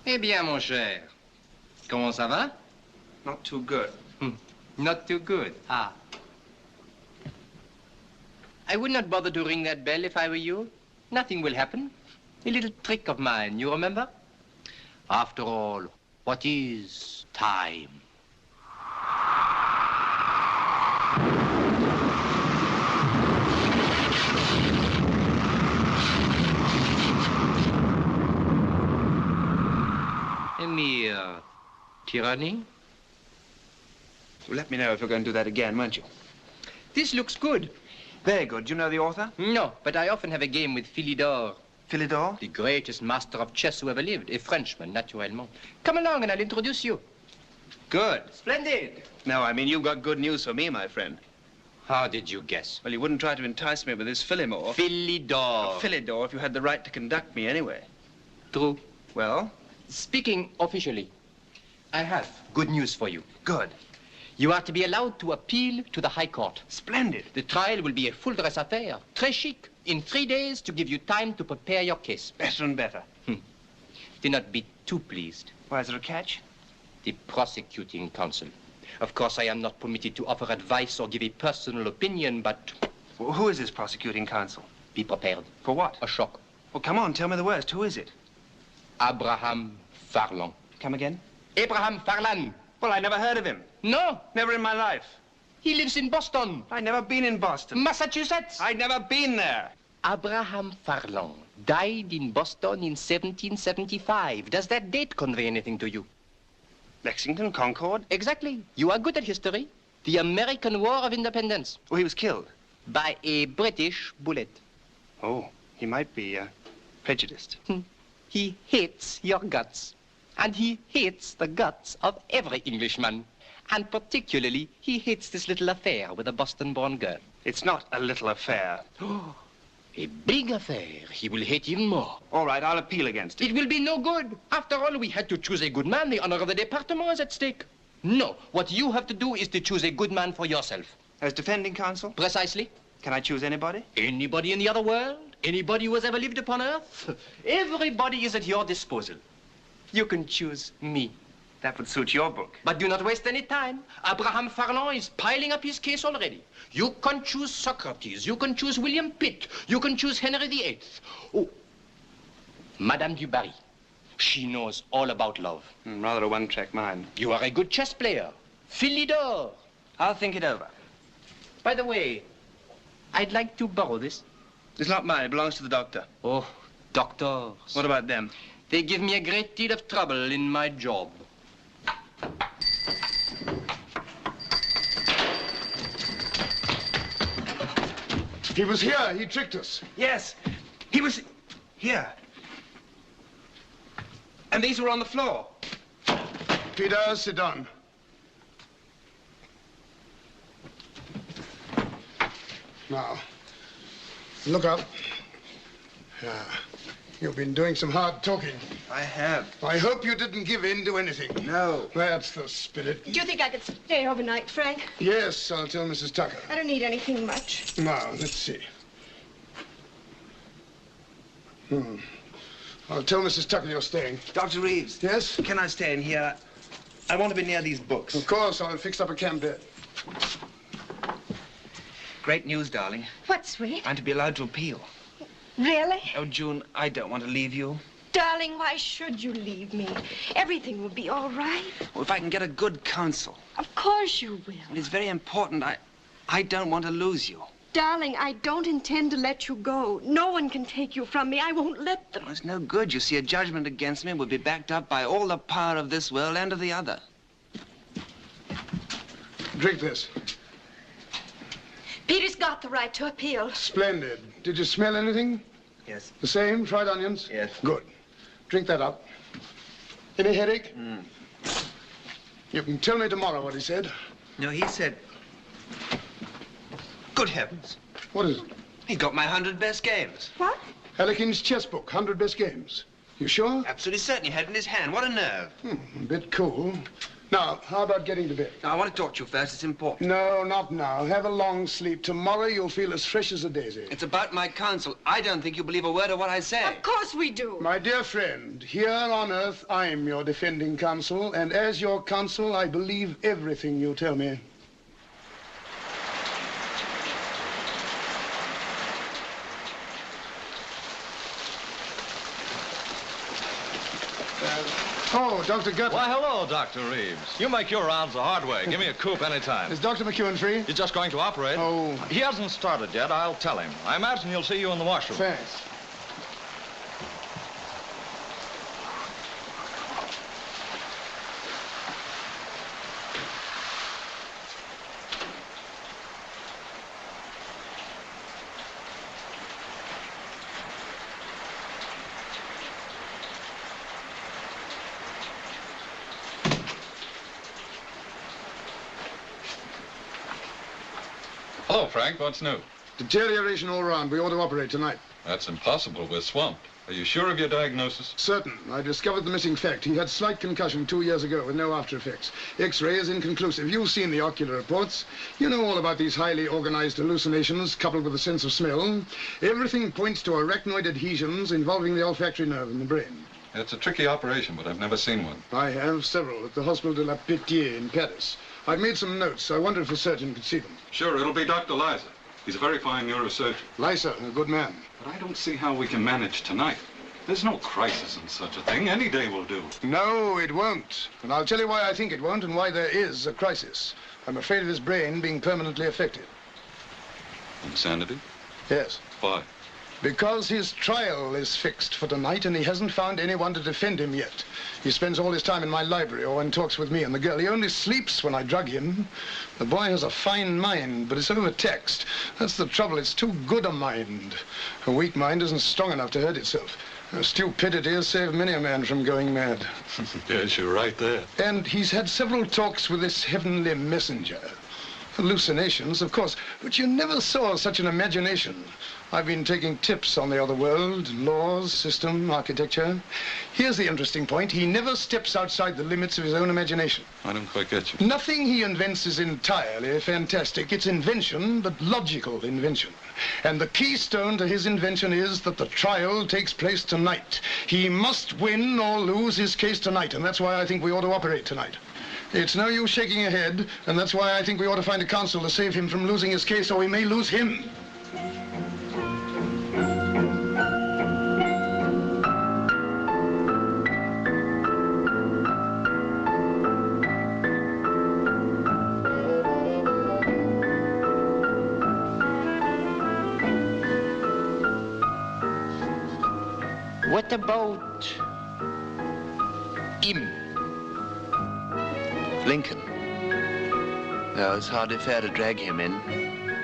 Speaker 13: Eh bien, mon cher, comment ça va?
Speaker 10: Not too good.
Speaker 13: Not too good. Ah. I would not bother to ring that bell if I were you. Nothing will happen. A little trick of mine, you remember? After all, what is time? A mere tyranny?
Speaker 10: Well, let me know if you're going to do that again, won't you?
Speaker 13: This looks good.
Speaker 10: Very good. Do you know the author?
Speaker 13: No, but I often have a game with Philidor.
Speaker 10: Philidor?
Speaker 13: The greatest master of chess who ever lived. A Frenchman, naturellement. Come along and I'll introduce you.
Speaker 10: Good.
Speaker 13: Splendid.
Speaker 10: No, I mean, you've got good news for me, my friend.
Speaker 13: How did you guess?
Speaker 10: Well, you wouldn't try to entice me with this Phillimore.
Speaker 13: Philidor.
Speaker 10: Philidor, if you had the right to conduct me anyway.
Speaker 13: True.
Speaker 10: Well?
Speaker 13: Speaking officially, I have good news for you.
Speaker 10: Good.
Speaker 13: You are to be allowed to appeal to the High Court.
Speaker 10: Splendid.
Speaker 13: The trial will be a full-dress affair, très chic, in 3 days to give you time to prepare your case.
Speaker 10: Better and better.
Speaker 13: Do not be too pleased.
Speaker 10: Why, is there a catch?
Speaker 13: The prosecuting counsel. Of course, I am not permitted to offer advice or give a personal opinion, but...
Speaker 10: Well, who is this prosecuting counsel?
Speaker 13: Be prepared.
Speaker 10: For what?
Speaker 13: A shock.
Speaker 10: Well, come on, tell me the worst. Who is it?
Speaker 13: Abraham Farlan.
Speaker 10: Come again?
Speaker 13: Abraham Farlan.
Speaker 10: Well, I never heard of him.
Speaker 13: No?
Speaker 10: Never in my life.
Speaker 13: He lives in Boston.
Speaker 10: I've never been in Boston.
Speaker 13: Massachusetts.
Speaker 10: I've never been there.
Speaker 13: Abraham Farlan died in Boston in 1775. Does that date convey anything to you?
Speaker 10: Lexington, Concord?
Speaker 13: Exactly. You are good at history. The American War of Independence.
Speaker 10: Oh, he was killed?
Speaker 13: By a British bullet.
Speaker 10: Oh, he might be prejudiced.
Speaker 13: He hates your guts. And he hates the guts of every Englishman. And particularly, he hates this little affair with a Boston-born girl.
Speaker 10: It's not a little affair.
Speaker 13: A big affair. He will hate even more.
Speaker 10: All right, I'll appeal against it.
Speaker 13: It will be no good. After all, we had to choose a good man. The honor of the department is at stake. No, what you have to do is to choose a good man for yourself.
Speaker 10: As defending counsel?
Speaker 13: Precisely.
Speaker 10: Can I choose anybody?
Speaker 13: Anybody in the other world? Anybody who has ever lived upon Earth? Everybody is at your disposal. You can choose me.
Speaker 10: That would suit your book.
Speaker 12: But do not waste any time. Abraham Farnon is piling up his case already. You can choose Socrates. You can choose William Pitt. You can choose Henry VIII. Oh, Madame du Barry. She knows all about love.
Speaker 10: Rather a one-track mind.
Speaker 12: You are a good chess player. Philidor.
Speaker 10: I'll think it over.
Speaker 12: By the way, I'd like to borrow this.
Speaker 10: It's not mine. It belongs to the doctor.
Speaker 12: Oh, doctors.
Speaker 10: What about them?
Speaker 12: They give me a great deal of trouble in my job.
Speaker 16: He was here. He tricked us.
Speaker 10: Yes. He was here. And these were on the floor.
Speaker 16: Peter, sit down. Now, look up. You've been doing some hard talking.
Speaker 10: I have.
Speaker 16: I hope you didn't give in to anything.
Speaker 10: No.
Speaker 16: That's the spirit.
Speaker 3: Do you think I could stay overnight, Frank?
Speaker 16: Yes, I'll tell Mrs. Tucker.
Speaker 3: I don't need anything much.
Speaker 16: Now, let's see. I'll tell Mrs. Tucker you're staying.
Speaker 10: Dr. Reeves.
Speaker 16: Yes?
Speaker 10: Can I stay in here? I want to be near these books.
Speaker 16: Of course, I'll fix up a camp bed.
Speaker 10: Great news, darling.
Speaker 3: What, sweet?
Speaker 10: I'm to be allowed to appeal.
Speaker 3: Really?
Speaker 10: Oh, June, I don't want to leave you.
Speaker 3: Darling, why should you leave me? Everything will be all right.
Speaker 10: Well, if I can get a good counsel.
Speaker 3: Of course you will.
Speaker 10: It's very important. I don't want to lose you.
Speaker 3: Darling, I don't intend to let you go. No one can take you from me. I won't let them.
Speaker 10: Well, it's no good. You see, a judgment against me would be backed up by all the power of this world and of the other.
Speaker 16: Drink this.
Speaker 3: Peter's got the right to appeal.
Speaker 16: Splendid. Did you smell anything?
Speaker 10: Yes.
Speaker 16: The same? Fried onions?
Speaker 10: Yes.
Speaker 16: Good. Drink that up. Any headache? You can tell me tomorrow what he said.
Speaker 10: No, he said... Good heavens.
Speaker 16: What is it?
Speaker 10: He got my 100 best games.
Speaker 3: What?
Speaker 16: Harlequin's chess book, 100 best games. You sure?
Speaker 10: Absolutely certain. He had it in his hand. What a nerve.
Speaker 16: A bit cool. Now, how about getting to bed?
Speaker 10: Now, I want to talk to you first. It's important.
Speaker 16: No, not now. Have a long sleep. Tomorrow you'll feel as fresh as a daisy.
Speaker 10: It's about my counsel. I don't think you believe a word of what I say.
Speaker 3: Of course we do.
Speaker 16: My dear friend, here on Earth, I'm your defending counsel, and as your counsel, I believe everything you tell me. Oh, Dr. Guthrie.
Speaker 17: Why, hello, Dr. Reeves. You make your rounds the hard way. Give me a coupe anytime.
Speaker 16: Is Dr. McEwen free?
Speaker 17: He's just going to operate.
Speaker 16: Oh.
Speaker 17: He hasn't started yet. I'll tell him. I imagine he'll see you in the washroom.
Speaker 16: Thanks.
Speaker 21: Hello, Frank. What's new?
Speaker 16: Deterioration all around. We ought to operate tonight.
Speaker 21: That's impossible. We're swamped. Are you sure of your diagnosis?
Speaker 16: Certain. I discovered the missing fact. He had slight concussion 2 years ago with no after effects. X-ray is inconclusive. You've seen the ocular reports. You know all about these highly organized hallucinations coupled with a sense of smell. Everything points to arachnoid adhesions involving the olfactory nerve in the brain.
Speaker 21: It's a tricky operation, but I've never seen one.
Speaker 16: I have several at the Hospital de la Pitié in Paris. I've made some notes. I wondered if a surgeon could see them.
Speaker 21: Sure, it'll be Dr. Liza. He's a very fine neurosurgeon.
Speaker 16: Liza, a good man.
Speaker 21: But I don't see how we can manage tonight. There's no crisis in such a thing. Any day will do.
Speaker 16: No, it won't. And I'll tell you why I think it won't and why there is a crisis. I'm afraid of his brain being permanently affected.
Speaker 21: Insanity?
Speaker 16: Yes.
Speaker 21: Why?
Speaker 16: Because his trial is fixed for tonight and he hasn't found anyone to defend him yet. He spends all his time in my library or when talks with me and the girl. He only sleeps when I drug him. The boy has a fine mind, but it's overtaxed. That's the trouble. It's too good a mind. A weak mind isn't strong enough to hurt itself. Stupidity has saved many a man from going mad.
Speaker 21: Yes, you're right there.
Speaker 16: And he's had several talks with this heavenly messenger. Hallucinations, of course, but you never saw such an imagination. I've been taking tips on the other world, laws, system, architecture. Here's the interesting point. He never steps outside the limits of his own imagination.
Speaker 21: I don't quite get you.
Speaker 16: Nothing he invents is entirely fantastic. It's invention, but logical invention. And the keystone to his invention is that the trial takes place tonight. He must win or lose his case tonight, and that's why I think we ought to operate tonight. It's no use shaking your head, and that's why I think we ought to find a counsel to save him from losing his case, or we may lose him.
Speaker 12: What about him?
Speaker 4: Lincoln. No, it's hardly fair to drag him in.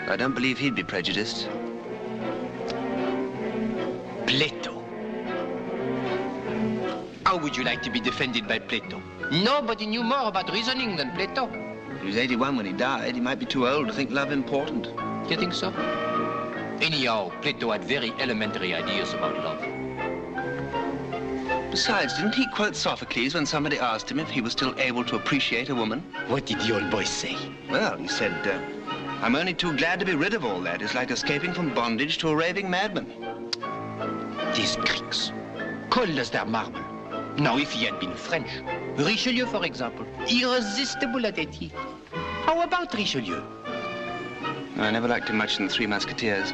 Speaker 4: I don't believe he'd be prejudiced.
Speaker 12: Plato. How would you like to be defended by Plato? Nobody knew more about reasoning than Plato.
Speaker 4: He was 81 when he died. He might be too old to think love important.
Speaker 12: You think so? Anyhow, Plato had very elementary ideas about love.
Speaker 4: Besides, didn't he quote Sophocles when somebody asked him if he was still able to appreciate a woman?
Speaker 12: What did the old boy say?
Speaker 4: Well, he said, I'm only too glad to be rid of all that. It's like escaping from bondage to a raving madman.
Speaker 12: These Greeks, cold as their marble. Now, if he had been French, Richelieu, for example, irresistible at 80. How about Richelieu?
Speaker 4: I never liked him much in the Three Musketeers.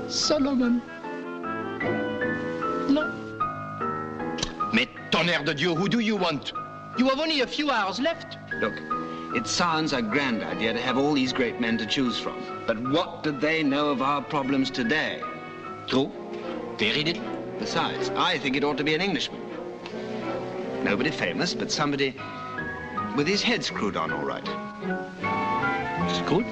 Speaker 12: Solomon. No. Mais tonnerre de Dieu, who do you want? You have only a few hours left.
Speaker 4: Look, it sounds a grand idea to have all these great men to choose from. But what do they know of our problems today?
Speaker 12: True. Very little.
Speaker 4: Besides, I think it ought to be an Englishman. Nobody famous, but somebody with his head screwed on all right.
Speaker 12: Screwed?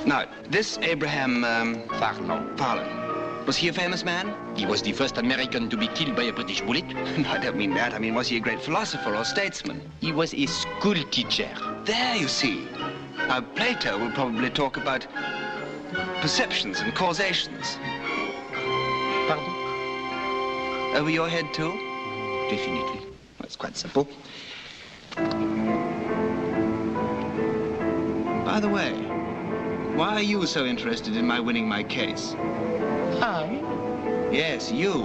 Speaker 4: Now, this Abraham...
Speaker 12: Farlow.
Speaker 4: Farlow. Was he a famous man?
Speaker 12: He was the first American to be killed by a British bullet.
Speaker 4: No, I don't mean that. I mean, was he a great philosopher or statesman?
Speaker 12: He was a school teacher.
Speaker 4: There, you see. Now, Plato will probably talk about perceptions and causations.
Speaker 12: Pardon?
Speaker 4: Over your head, too?
Speaker 12: Definitely.
Speaker 4: That's quite simple. By the way, why are you so interested in my winning my case?
Speaker 12: I?
Speaker 4: Yes, you.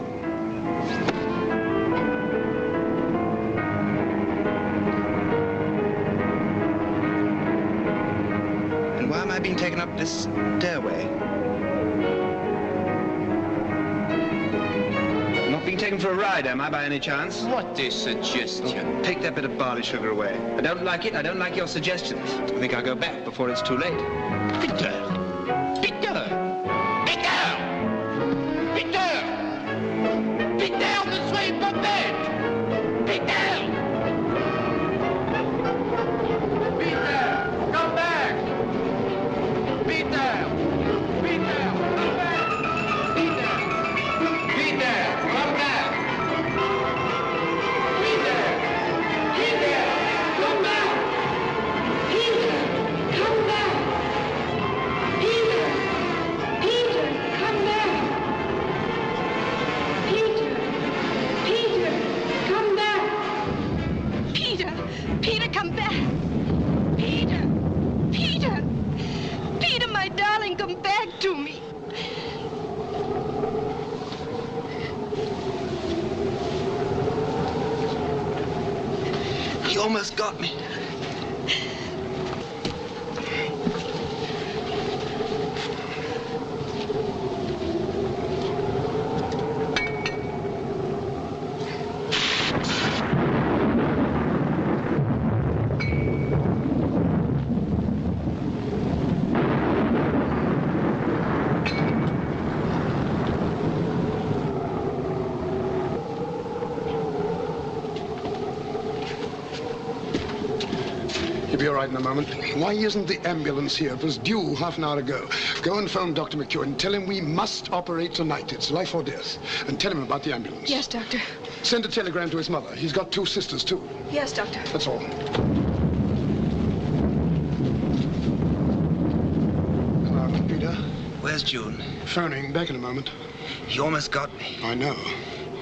Speaker 4: And why am I being taken up this stairway? Not being taken for a ride, am I, by any chance?
Speaker 12: What a suggestion.
Speaker 4: Take that bit of barley sugar away. I don't like it. I don't like your suggestions. I think I'll go back before it's too late.
Speaker 12: Peter! Peter! Peter! Peter! Peter, ne soyez pas bête! Peter! Peter, come back! Peter! Peter, come back! Peter! Peter, come back! Peter! Peter, come back!
Speaker 3: Peter, come back! Peter! Peter, come back! Peter! Peter, come back! Peter! Peter, come back! Peter! Peter! Peter, my darling, come back to me!
Speaker 4: He almost got me.
Speaker 16: right in a moment. Why isn't the ambulance here? It was due half an hour ago. Go and phone Dr. McEwen. Tell him we must operate tonight. It's life or death. And tell him about the ambulance.
Speaker 3: Yes, Doctor.
Speaker 16: Send a telegram to his mother. He's got 2 sisters, too.
Speaker 3: Yes, Doctor.
Speaker 16: That's all. Hello, Peter.
Speaker 6: Where's June?
Speaker 16: Phoning. Back in a moment.
Speaker 6: He almost got me.
Speaker 16: I know.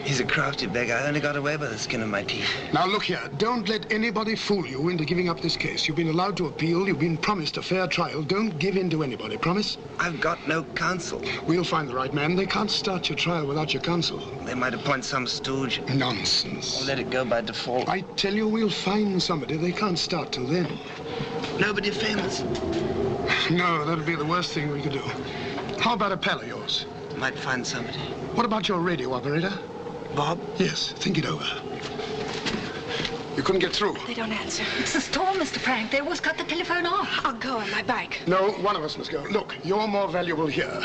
Speaker 6: He's a crafty beggar. I only got away by the skin of my teeth.
Speaker 16: Now, look here. Don't let anybody fool you into giving up this case. You've been allowed to appeal. You've been promised a fair trial. Don't give in to anybody. Promise?
Speaker 6: I've got no counsel.
Speaker 16: We'll find the right man. They can't start your trial without your counsel.
Speaker 6: They might appoint some stooge.
Speaker 16: Nonsense.
Speaker 6: Or let it go by default.
Speaker 16: I tell you, we'll find somebody. They can't start till then.
Speaker 6: Nobody famous?
Speaker 16: No, that'd be the worst thing we could do. How about a pal of yours?
Speaker 6: Might find somebody.
Speaker 16: What about your radio operator?
Speaker 6: Bob?
Speaker 16: Yes, think it over. You couldn't get through.
Speaker 3: They don't answer.
Speaker 15: It's a storm, Mr. Frank. They always cut the telephone off.
Speaker 3: I'll go on my bike.
Speaker 16: No, one of us must go. Look, you're more valuable here.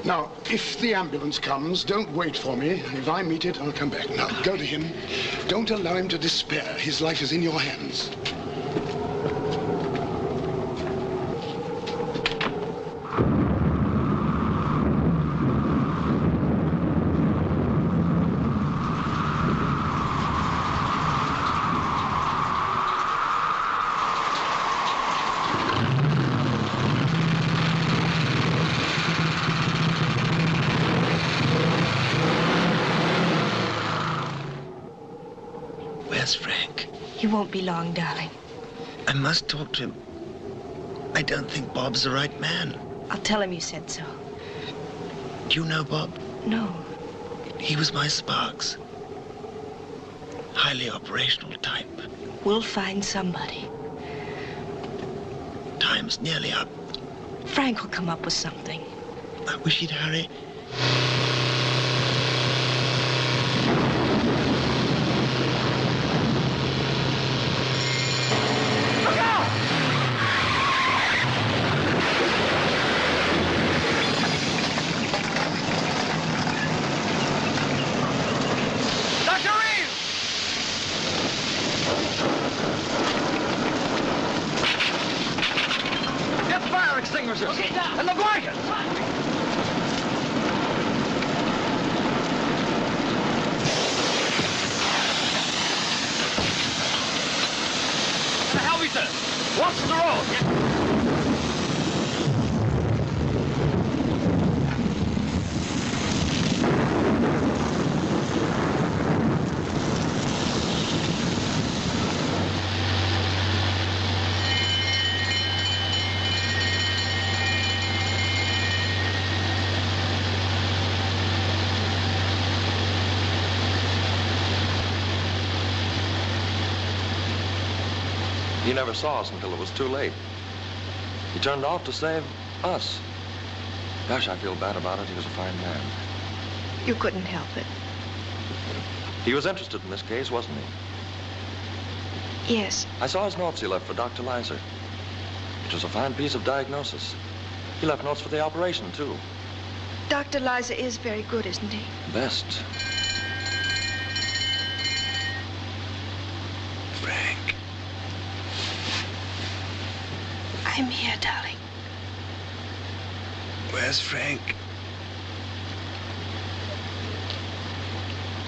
Speaker 16: Now, if the ambulance comes, don't wait for me. If I meet it, I'll come back. Now, go to him. Don't allow him to despair. His life is in your hands.
Speaker 6: Frank?
Speaker 3: He won't be long, darling.
Speaker 6: I must talk to him. I don't think Bob's the right man.
Speaker 3: I'll tell him you said so.
Speaker 6: Do you know Bob?
Speaker 3: No.
Speaker 6: He was my Sparks. Highly operational type.
Speaker 3: We'll find somebody.
Speaker 6: Time's nearly up.
Speaker 3: Frank will come up with something.
Speaker 6: I wish he'd hurry.
Speaker 5: And the blankets! The hell we said? What's the road?
Speaker 17: He never saw us until it was too late. He turned off to save us. Gosh, I feel bad about it. He was a fine man.
Speaker 3: You couldn't help it.
Speaker 17: He was interested in this case, wasn't he?
Speaker 3: Yes.
Speaker 17: I saw his notes he left for Dr. Leiser. It was a fine piece of diagnosis. He left notes for the operation, too.
Speaker 3: Dr. Leiser is very good, isn't he?
Speaker 17: Best.
Speaker 6: Frank.
Speaker 3: I'm here, darling.
Speaker 6: Where's Frank?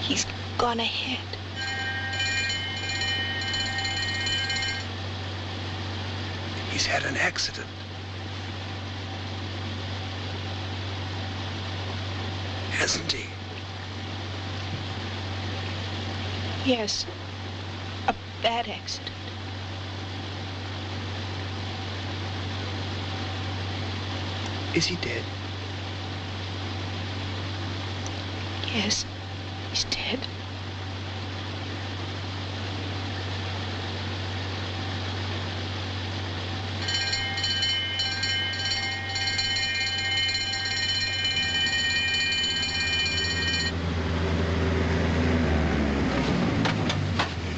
Speaker 3: He's gone ahead.
Speaker 6: He's had an accident. Hasn't he?
Speaker 3: Yes. A bad accident.
Speaker 6: Is he dead?
Speaker 3: Yes, he's dead.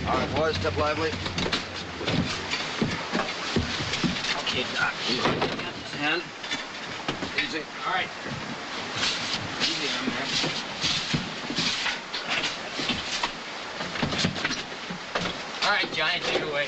Speaker 9: All right, boys, step lively.
Speaker 4: Okay, Doc. Easy. Hand. Easy. All right. Easy on there.
Speaker 5: All right, Johnny, take it away.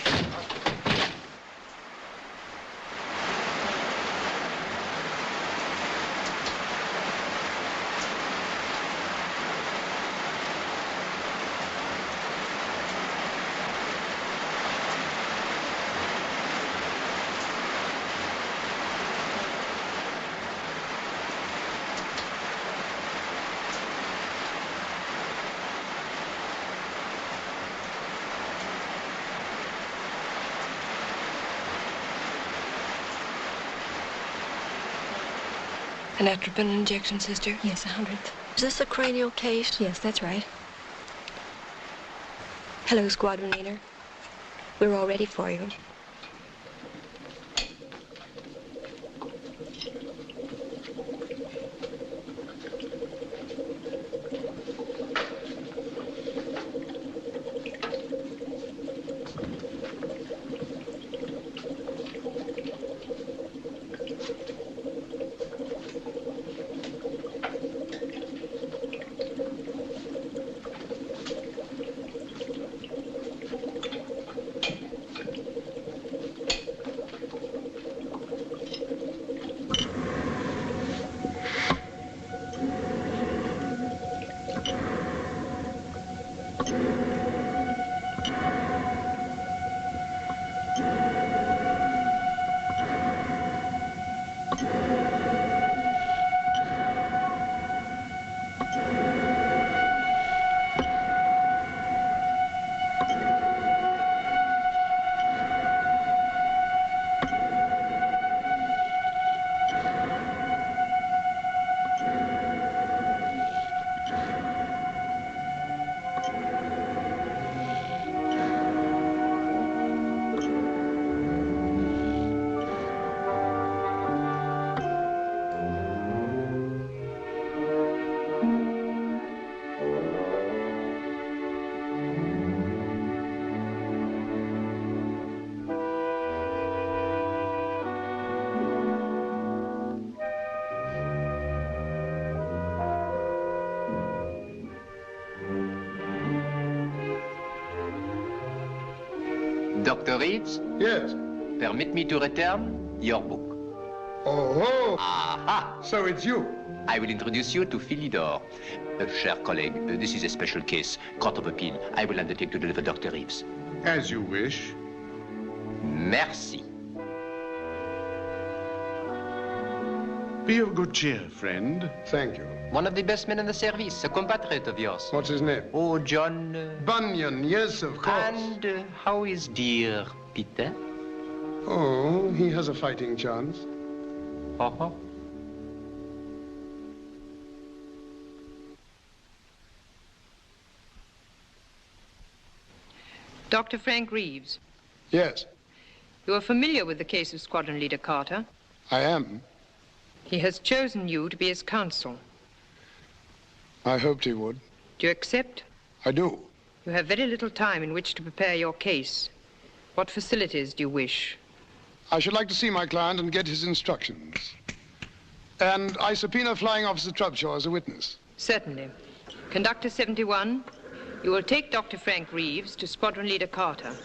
Speaker 3: An atropine injection, sister?
Speaker 2: Yes, 100th.
Speaker 3: Is this a cranial case?
Speaker 2: Yes, that's right.
Speaker 3: Hello, squadron leader. We're all ready for you.
Speaker 13: Dr. Reeves?
Speaker 16: Yes?
Speaker 13: Permit me to return your book.
Speaker 16: Oh,
Speaker 13: Aha!
Speaker 16: So it's you?
Speaker 13: I will introduce you to Philidor. Cher colleague, this is a special case, court of appeal. I will undertake to deliver Dr. Reeves.
Speaker 16: As you wish.
Speaker 13: Merci.
Speaker 16: Be of good cheer, friend. Thank you.
Speaker 13: One of the best men in the service, a compatriot of yours.
Speaker 16: What's his name?
Speaker 13: Oh, John...
Speaker 16: Bunyan, yes, of course.
Speaker 13: And how is dear Peter?
Speaker 16: Oh, he has a fighting chance.
Speaker 13: Uh-huh.
Speaker 11: Dr. Frank Reeves,
Speaker 16: Yes,
Speaker 11: you are familiar with the case of Squadron Leader Carter.
Speaker 16: I am.
Speaker 11: He has chosen you to be his counsel.
Speaker 16: I hoped he would.
Speaker 11: Do you accept?
Speaker 16: I do.
Speaker 11: You have very little time in which to prepare your case. What facilities do you wish?
Speaker 16: I should like to see my client and get his instructions. And I subpoena Flying Officer Trubshaw as a witness.
Speaker 11: Certainly. Conductor 71, you will take Dr. Frank Reeves to Squadron Leader Carter.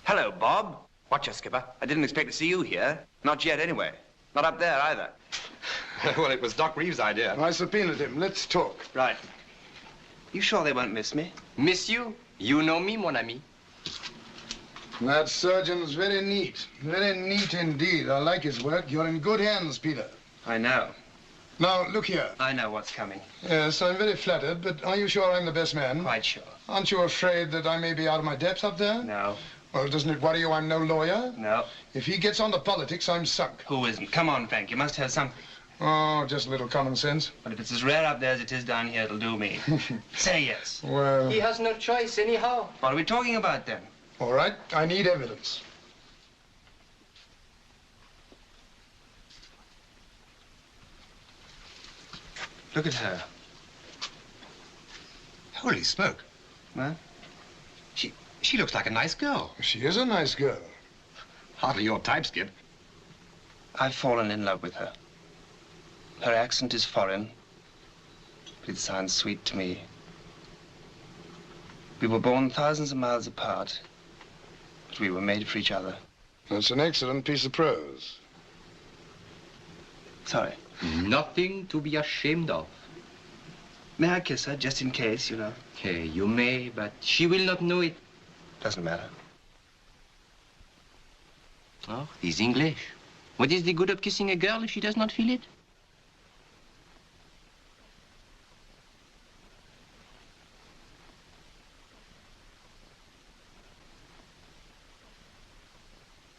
Speaker 10: Hello, Bob. Watch us, Skipper. I didn't expect to see you here. Not yet, anyway. Not up there, either.
Speaker 8: Well, it was Doc Reeves' idea.
Speaker 16: I subpoenaed him. Let's talk.
Speaker 10: Right. You sure they won't miss me?
Speaker 13: Miss you? You know me, mon ami.
Speaker 16: That surgeon's very neat. Very neat indeed. I like his work. You're in good hands, Peter.
Speaker 10: I know.
Speaker 16: Now, look here.
Speaker 10: I know what's coming.
Speaker 16: Yes, I'm very flattered, but are you sure I'm the best man?
Speaker 10: Quite sure.
Speaker 16: Aren't you afraid that I may be out of my depth up there?
Speaker 10: No.
Speaker 16: Well, doesn't it worry you I'm no lawyer?
Speaker 10: No.
Speaker 16: If he gets on to politics, I'm sunk.
Speaker 10: Who isn't? Come on, Frank. You must have something.
Speaker 16: Oh, just a little common sense.
Speaker 10: But if it's as rare up there as it is down here, it'll do me. Say yes.
Speaker 16: Well...
Speaker 13: He has no choice anyhow.
Speaker 10: What are we talking about, then?
Speaker 16: All right. I need evidence.
Speaker 10: Look at her.
Speaker 8: Holy smoke.
Speaker 9: What?
Speaker 8: She looks like a nice girl.
Speaker 16: She is a nice girl.
Speaker 8: Hardly your type, Skip.
Speaker 10: I've fallen in love with her. Her accent is foreign, but it sounds sweet to me. We were born thousands of miles apart, but we were made for each other.
Speaker 16: That's an excellent piece of prose.
Speaker 10: Sorry.
Speaker 13: Nothing to be ashamed of.
Speaker 10: May I kiss her, just in case, you know?
Speaker 13: Okay, you may, but she will not know it.
Speaker 10: Doesn't matter.
Speaker 13: Oh, he's English. What is the good of kissing a girl if she does not feel it?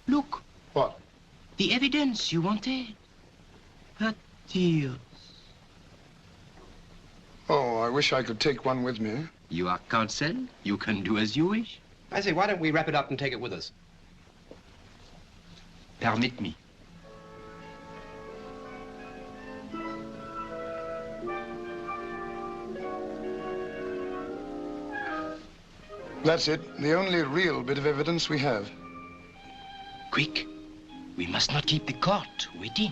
Speaker 13: Look.
Speaker 16: What?
Speaker 13: The evidence you wanted. Her tears.
Speaker 16: Oh, I wish I could take one with me.
Speaker 13: You are counsel. You can do as you wish.
Speaker 8: I say, why don't we wrap it up and take it with us?
Speaker 13: Permit me.
Speaker 16: That's it. The only real bit of evidence we have.
Speaker 13: Quick. We must not keep the court waiting.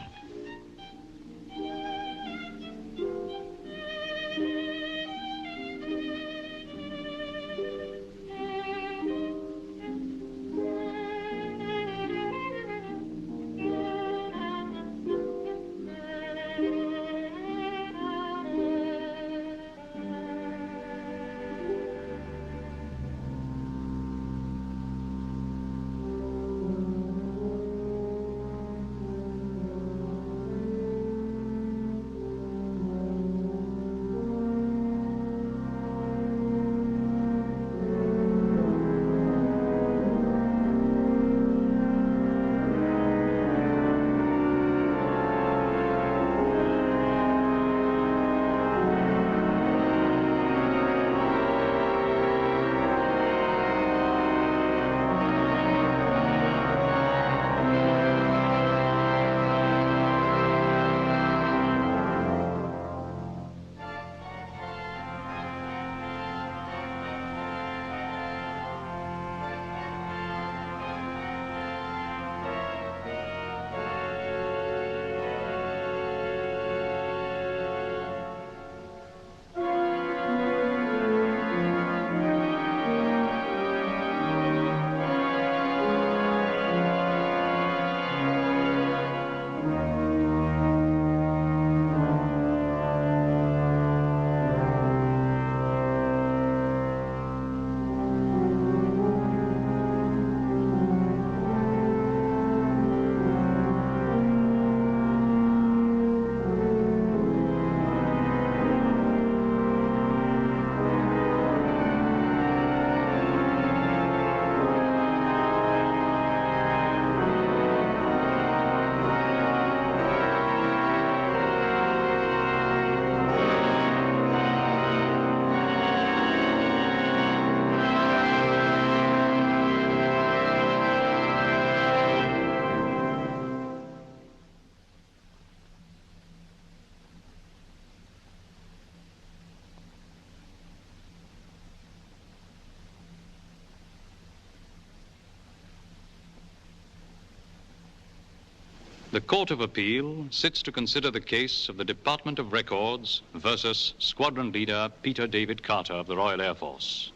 Speaker 2: The Court of Appeal sits to consider the case of the Department of Records versus Squadron Leader Peter David Carter of the Royal Air Force.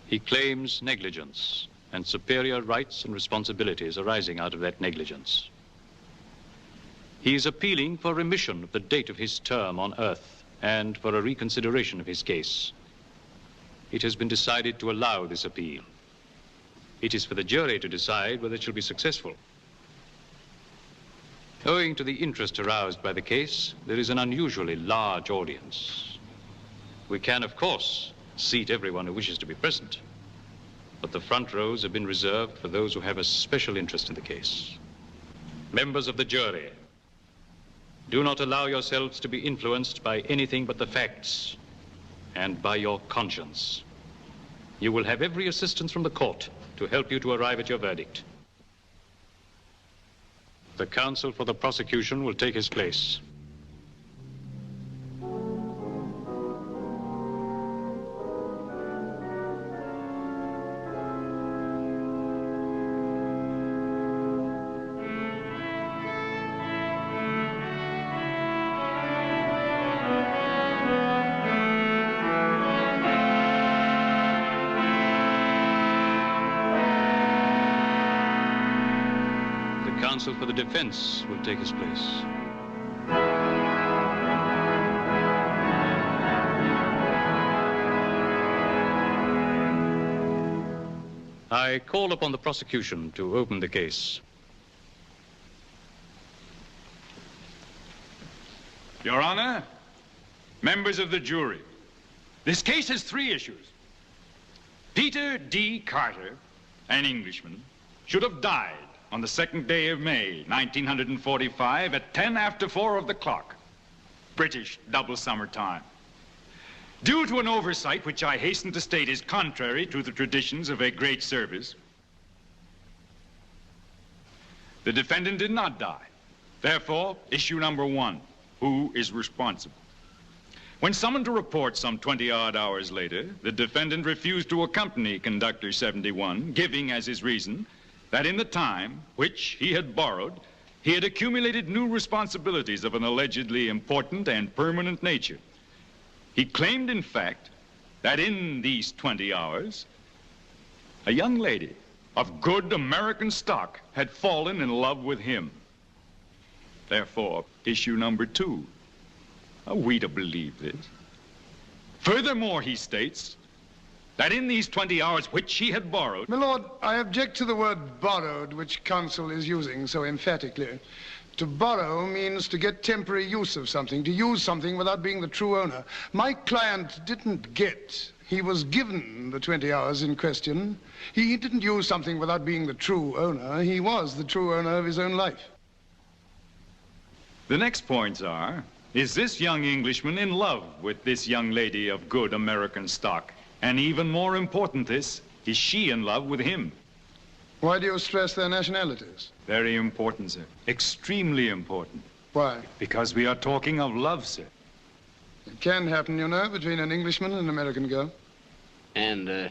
Speaker 2: He claims negligence and superior rights and responsibilities arising out of that negligence. He is appealing for remission of the date of his term on Earth and for a reconsideration of his case. It has been decided to allow this appeal. It is for the jury to decide whether it shall be successful. Owing to the interest aroused by the case, there is an unusually large audience. We can, of course, seat everyone who wishes to be present, but the front rows have been reserved for those who have a special interest in the case. Members of the jury, do not allow yourselves to be influenced by anything but the facts and by your conscience. You will have every assistance from the court to help you to arrive at your verdict. The counsel for the prosecution will take his place. counsel for the defense will take his place. I call upon the prosecution to open the case.
Speaker 7: Your Honor, members of the jury, this case has 3 issues. Peter D. Carter, an Englishman, should have died on the 2nd day of May, 1945 at 10 after 4 of the clock, British double summer time. Due to an oversight which I hasten to state is contrary to the traditions of a great service, the defendant did not die. Therefore, issue number 1, who is responsible? When summoned to report some 20-odd hours later, the defendant refused to accompany Conductor 71, giving as his reason that in the time which he had borrowed, he had accumulated new responsibilities of an allegedly important and permanent nature. He claimed, in fact, that in these 20 hours, a young lady of good American stock had fallen in love with him. Therefore, issue number 2. Are we to believe this? Furthermore, he states that in these 20 hours which he had borrowed...
Speaker 16: My lord, I object to the word borrowed, which counsel is using so emphatically. To borrow means to get temporary use of something, to use something without being the true owner. My client didn't get. He was given the 20 hours in question. He didn't use something without being the true owner. He was the true owner of his own life.
Speaker 7: The next points are, is this young Englishman in love with this young lady of good American stock? And even more important is she in love with him?
Speaker 16: Why do you stress their nationalities?
Speaker 7: Very important, sir. Extremely important.
Speaker 16: Why?
Speaker 7: Because we are talking of love, sir.
Speaker 16: It can happen, you know, between an Englishman and an American girl.
Speaker 22: And,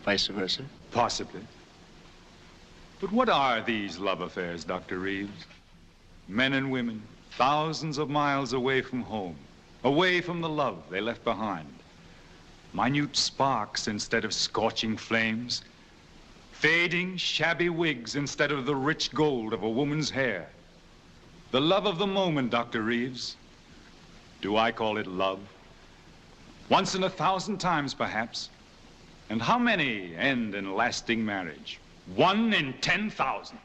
Speaker 22: vice versa?
Speaker 7: Possibly. But what are these love affairs, Dr. Reeves? Men and women, thousands of miles away from home, away from the love they left behind. Minute sparks instead of scorching flames. Fading, shabby wigs instead of the rich gold of a woman's hair. The love of the moment, Dr. Reeves. Do I call it love? Once in 1,000 times, perhaps. And how many end in lasting marriage? 1 in 10,000.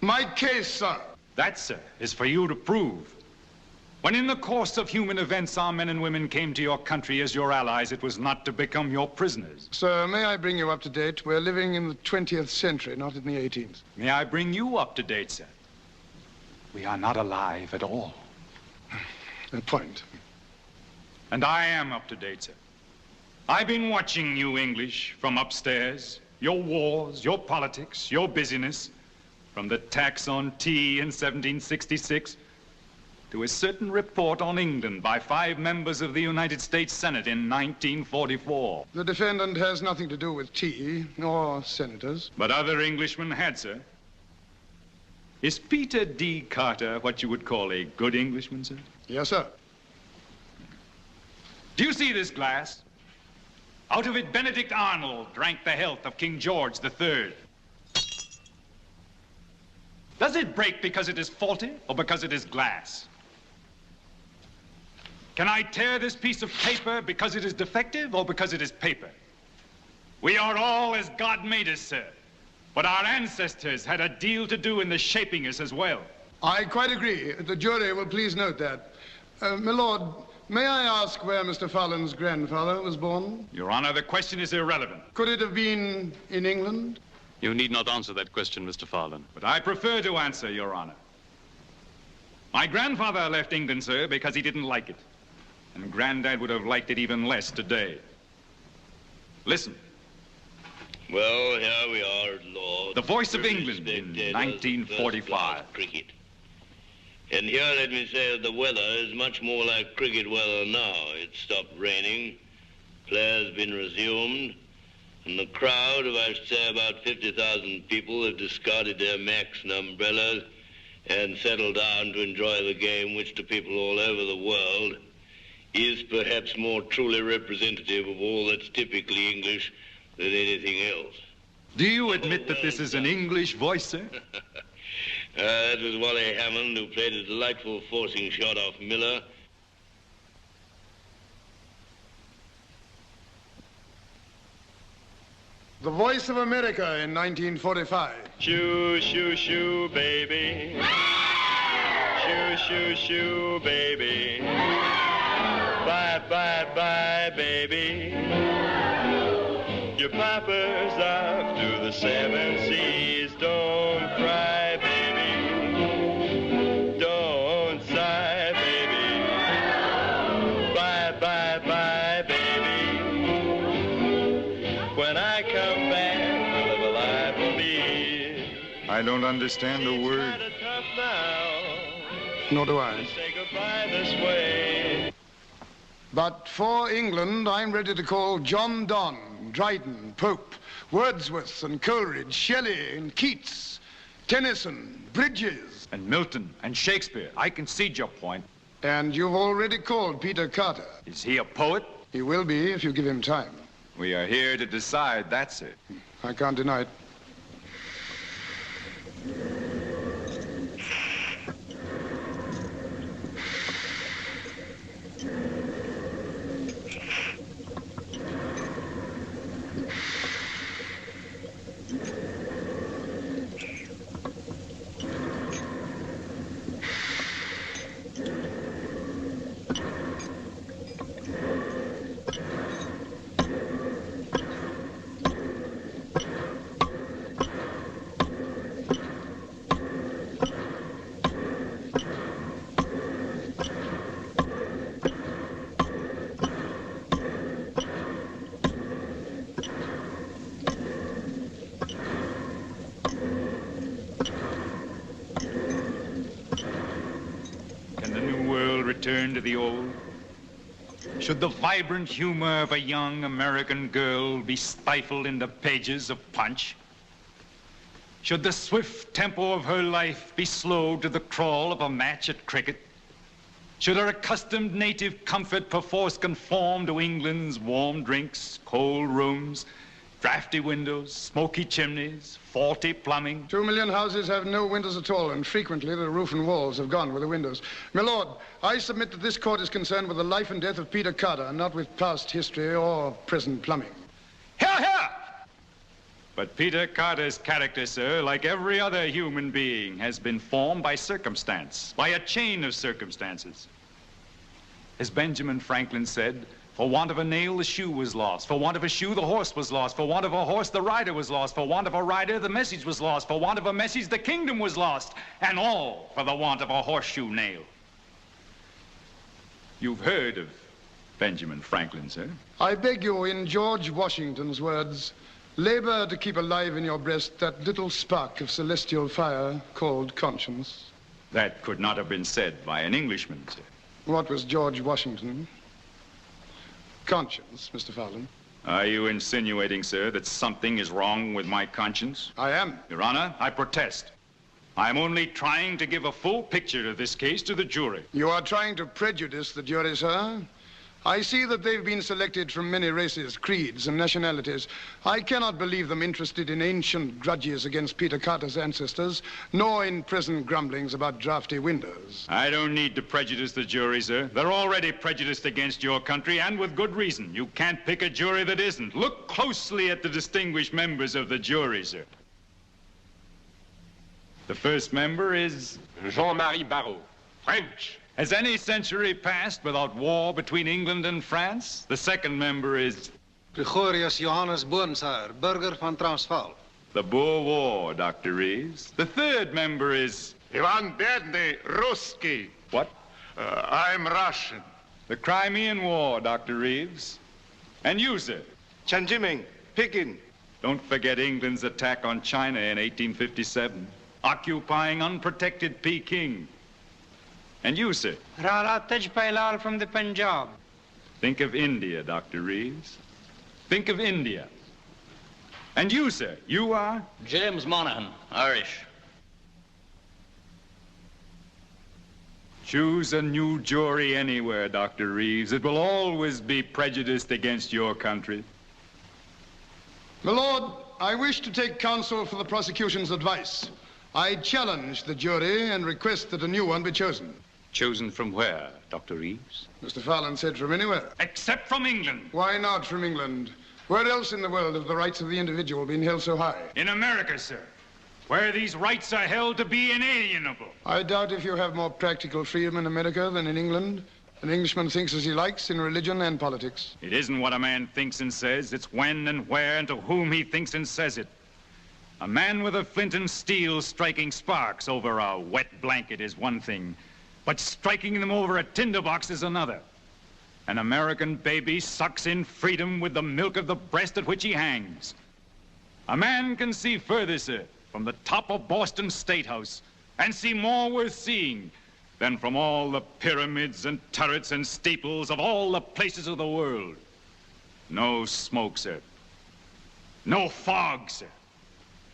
Speaker 16: My case, sir.
Speaker 7: That, sir, is for you to prove. When in the course of human events our men and women came to your country as your allies, it was not to become your prisoners.
Speaker 16: Sir, may I bring you up to date? We're living in the 20th century, not in the 18th.
Speaker 7: May I bring you up to date, sir? We are not alive at all.
Speaker 16: A point.
Speaker 7: And I am up to date, sir. I've been watching you English from upstairs. Your wars, your politics, your busyness. From the tax on tea in 1766 to a certain report on England by 5 members of the United States Senate in 1944.
Speaker 16: The defendant has nothing to do with tea or senators.
Speaker 7: But other Englishmen had, sir. Is Peter D. Carter what you would call a good Englishman, sir?
Speaker 16: Yes, sir.
Speaker 7: Do you see this glass? Out of it, Benedict Arnold drank the health of King George III. Does it break because it is faulty or because it is glass? Can I tear this piece of paper because it is defective or because it is paper? We are all as God made us, sir. But our ancestors had a deal to do in the shaping us as well.
Speaker 16: I quite agree. The jury will please note that. My lord, may I ask where Mr. Fallon's grandfather was born?
Speaker 7: Your Honor, the question is irrelevant.
Speaker 16: Could it have been in England?
Speaker 2: You need not answer that question, Mr. Fallon.
Speaker 7: But I prefer to answer, Your Honor. My grandfather left England, sir, because he didn't like it. And Granddad would have liked it even less today. Listen.
Speaker 23: Well, here we are, Lord.
Speaker 7: The Voice of England in 1945.
Speaker 23: Cricket. And here let me say that the weather is much more like cricket weather now. It's stopped raining, play's been resumed, and the crowd of, I should say, about 50,000 people have discarded their Macs and umbrellas and settled down to enjoy the game, which to people all over the world is perhaps more truly representative of all that's typically English than anything else.
Speaker 7: Do you admit that this is an English voice, sir?
Speaker 23: That was Wally Hammond, who played a delightful forcing shot off Miller.
Speaker 16: The Voice of America in 1945.
Speaker 1: Shoo, shoo, shoo, baby. Shoo, shoo, shoo, baby. Bye, bye, bye, baby. Your papa's off to the 7 seas. Don't cry, baby. Don't sigh, baby. Bye, bye, bye, baby. When I come back, we'll live a life of ease.
Speaker 7: I don't understand a word.
Speaker 16: Nor do I.
Speaker 1: Say goodbye this way.
Speaker 16: But for England, I'm ready to call John Donne, Dryden, Pope, Wordsworth and Coleridge, Shelley and Keats, Tennyson, Bridges.
Speaker 7: And Milton and Shakespeare. I concede your point.
Speaker 16: And you've already called Peter Carter.
Speaker 7: Is he a poet?
Speaker 16: He will be if you give him time.
Speaker 7: We are here to decide, that's it.
Speaker 16: I can't deny it.
Speaker 7: Return to the old? Should the vibrant humor of a young American girl be stifled in the pages of Punch? Should the swift tempo of her life be slowed to the crawl of a match at cricket? Should her accustomed native comfort perforce conform to England's warm drinks, cold rooms, drafty windows, smoky chimneys, faulty plumbing?
Speaker 16: 2 million houses have no windows at all, and frequently the roof and walls have gone with the windows. My lord, I submit that this court is concerned with the life and death of Peter Carter, not with past history or present plumbing.
Speaker 7: Hear, hear! But Peter Carter's character, sir, like every other human being, has been formed by circumstance, by a chain of circumstances. As Benjamin Franklin said, for want of a nail, the shoe was lost. For want of a shoe, the horse was lost. For want of a horse, the rider was lost. For want of a rider, the message was lost. For want of a message, the kingdom was lost. And all for the want of a horseshoe nail. You've heard of Benjamin Franklin, sir?
Speaker 16: I beg you, in George Washington's words, labor to keep alive in your breast that little spark of celestial fire called conscience.
Speaker 7: That could not have been said by an Englishman, sir.
Speaker 16: What was George Washington? Conscience, Mr. Fowlin.
Speaker 7: Are you insinuating, sir, that something is wrong with my conscience?
Speaker 16: I am.
Speaker 7: Your Honor, I protest. I'm only trying to give a full picture of this case to the jury.
Speaker 16: You are trying to prejudice the jury, sir. I see that they've been selected from many races, creeds, and nationalities. I cannot believe them interested in ancient grudges against Peter Carter's ancestors, nor in present grumblings about drafty windows.
Speaker 7: I don't need to prejudice the jury, sir. They're already prejudiced against your country, and with good reason. You can't pick a jury that isn't. Look closely at the distinguished members of the jury, sir. The first member is
Speaker 1: Jean-Marie Barrault, French.
Speaker 7: Has any century passed without war between England and France? The second member is
Speaker 14: Gregorius Johannes Boonsaar, burger van Transvaal.
Speaker 7: The Boer War, Dr. Reeves. The third member is
Speaker 1: Ivan Berdny, Ruski.
Speaker 7: What?
Speaker 1: I'm Russian.
Speaker 7: The Crimean War, Dr. Reeves. And you, sir?
Speaker 1: Chen Jiming, Peking.
Speaker 7: Don't forget England's attack on China in 1857, occupying unprotected Peking. And you, sir?
Speaker 19: Rala Tejpailal from the Punjab.
Speaker 7: Think of India, Dr. Reeves. Think of India. And you, sir? You are?
Speaker 22: James Monaghan, Irish.
Speaker 7: Choose a new jury anywhere, Dr. Reeves. It will always be prejudiced against your country.
Speaker 16: My lord, I wish to take counsel for the prosecution's advice. I challenge the jury and request that a new one be chosen.
Speaker 2: Chosen from where, Dr. Reeves?
Speaker 16: Mr. Farland said from anywhere.
Speaker 7: Except from England.
Speaker 16: Why not from England? Where else in the world have the rights of the individual been held so high?
Speaker 7: In America, sir, where these rights are held to be inalienable.
Speaker 16: I doubt if you have more practical freedom in America than in England. An Englishman thinks as he likes in religion and politics.
Speaker 7: It isn't what a man thinks and says, it's when and where and to whom he thinks and says it. A man with a flint and steel striking sparks over a wet blanket is one thing, but striking them over a tinderbox is another. An American baby sucks in freedom with the milk of the breast at which he hangs. A man can see further, sir, from the top of Boston State House, and see more worth seeing than from all the pyramids and turrets and steeples of all the places of the world. No smoke, sir. No fog, sir.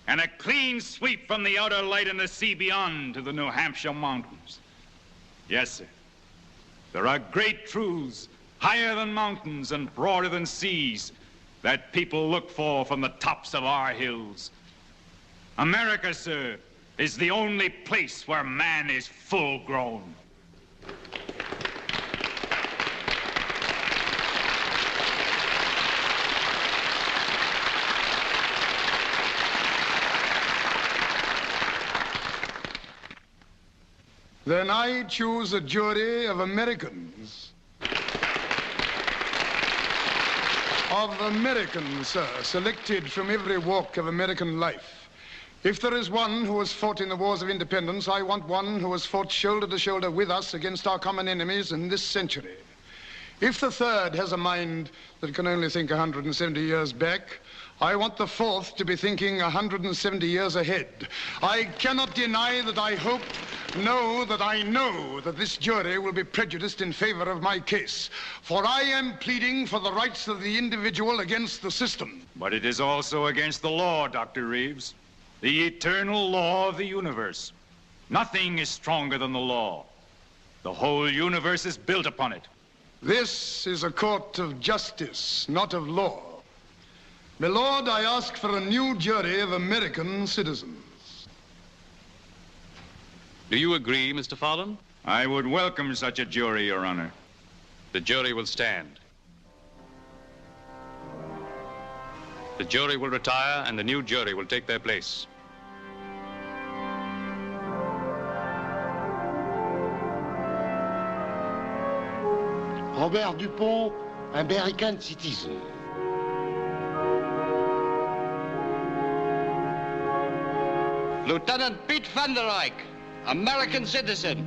Speaker 7: And a clean sweep from the outer light and the sea beyond to the New Hampshire mountains. Yes, sir. There are great truths, higher than mountains and broader than seas, that people look for from the tops of our hills. America, sir, is the only place where man is full grown.
Speaker 16: Then I choose a jury of Americans. Of Americans, sir, selected from every walk of American life. If there is one who has fought in the wars of independence, I want one who has fought shoulder to shoulder with us against our common enemies in this century. If the third has a mind that can only think 170 years back, I want the fourth to be thinking 170 years ahead. I cannot deny that I hope, no, that I know that this jury will be prejudiced in favor of my case. For I am pleading for the rights of the individual against the system.
Speaker 7: But it is also against the law, Dr. Reeves. The eternal law of the universe. Nothing is stronger than the law. The whole universe is built upon it.
Speaker 16: This is a court of justice, not of law. My lord, I ask for a new jury of American citizens.
Speaker 2: Do you agree, Mr. Farland?
Speaker 7: I would welcome such a jury, Your Honor.
Speaker 2: The jury will stand. The jury will retire and the new jury will take their place.
Speaker 18: Robert Dupont, American citizen.
Speaker 22: Lieutenant Piet van der Eyck, American citizen.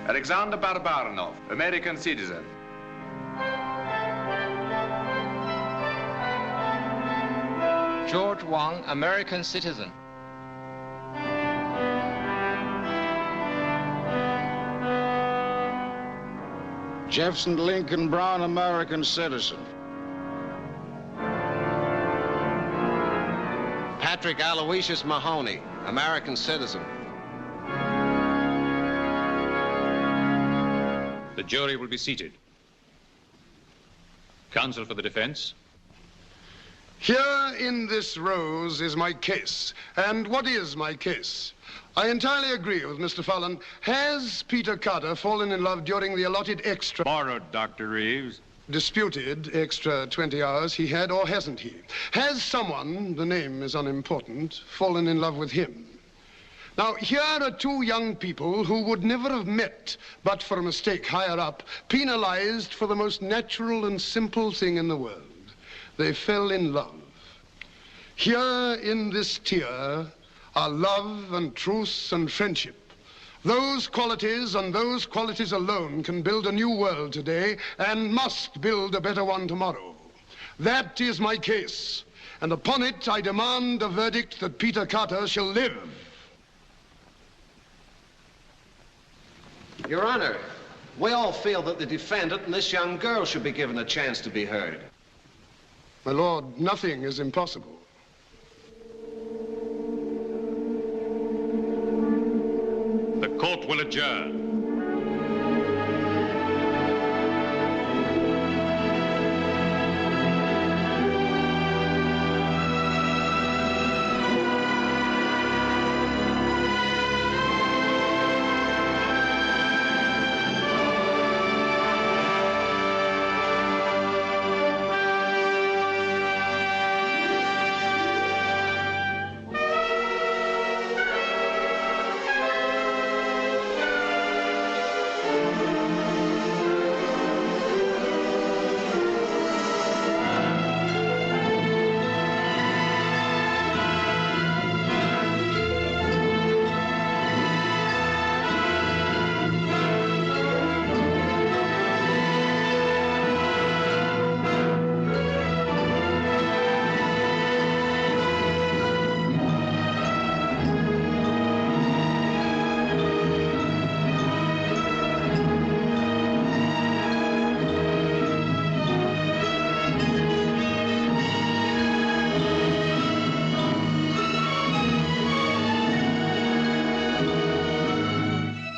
Speaker 20: Alexander Barbarinov, American citizen.
Speaker 21: George Wang, American citizen.
Speaker 18: Jefferson Lincoln Brown, American citizen.
Speaker 22: Patrick Aloysius Mahoney, American citizen.
Speaker 2: The jury will be seated. Counsel for the defense.
Speaker 16: Here in this rose is my case. And what is my case? I entirely agree with Mr. Farland. Has Peter Carter fallen in love during the allotted extra...
Speaker 7: Borrowed, Dr. Reeves.
Speaker 16: Disputed extra 20 hours he had, or hasn't he? Has someone, the name is unimportant, fallen in love with him? Now, here are two young people who would never have met but for a mistake higher up, penalized for the most natural and simple thing in the world. They fell in love. Here in this tier are love and truth and friendship. Those qualities and those qualities alone can build a new world today and must build a better one tomorrow. That is my case, and upon it I demand a verdict that Peter Carter shall live.
Speaker 24: Your Honor, we all feel that the defendant and this young girl should be given a chance to be heard.
Speaker 16: My lord, nothing is impossible.
Speaker 2: The court will adjourn.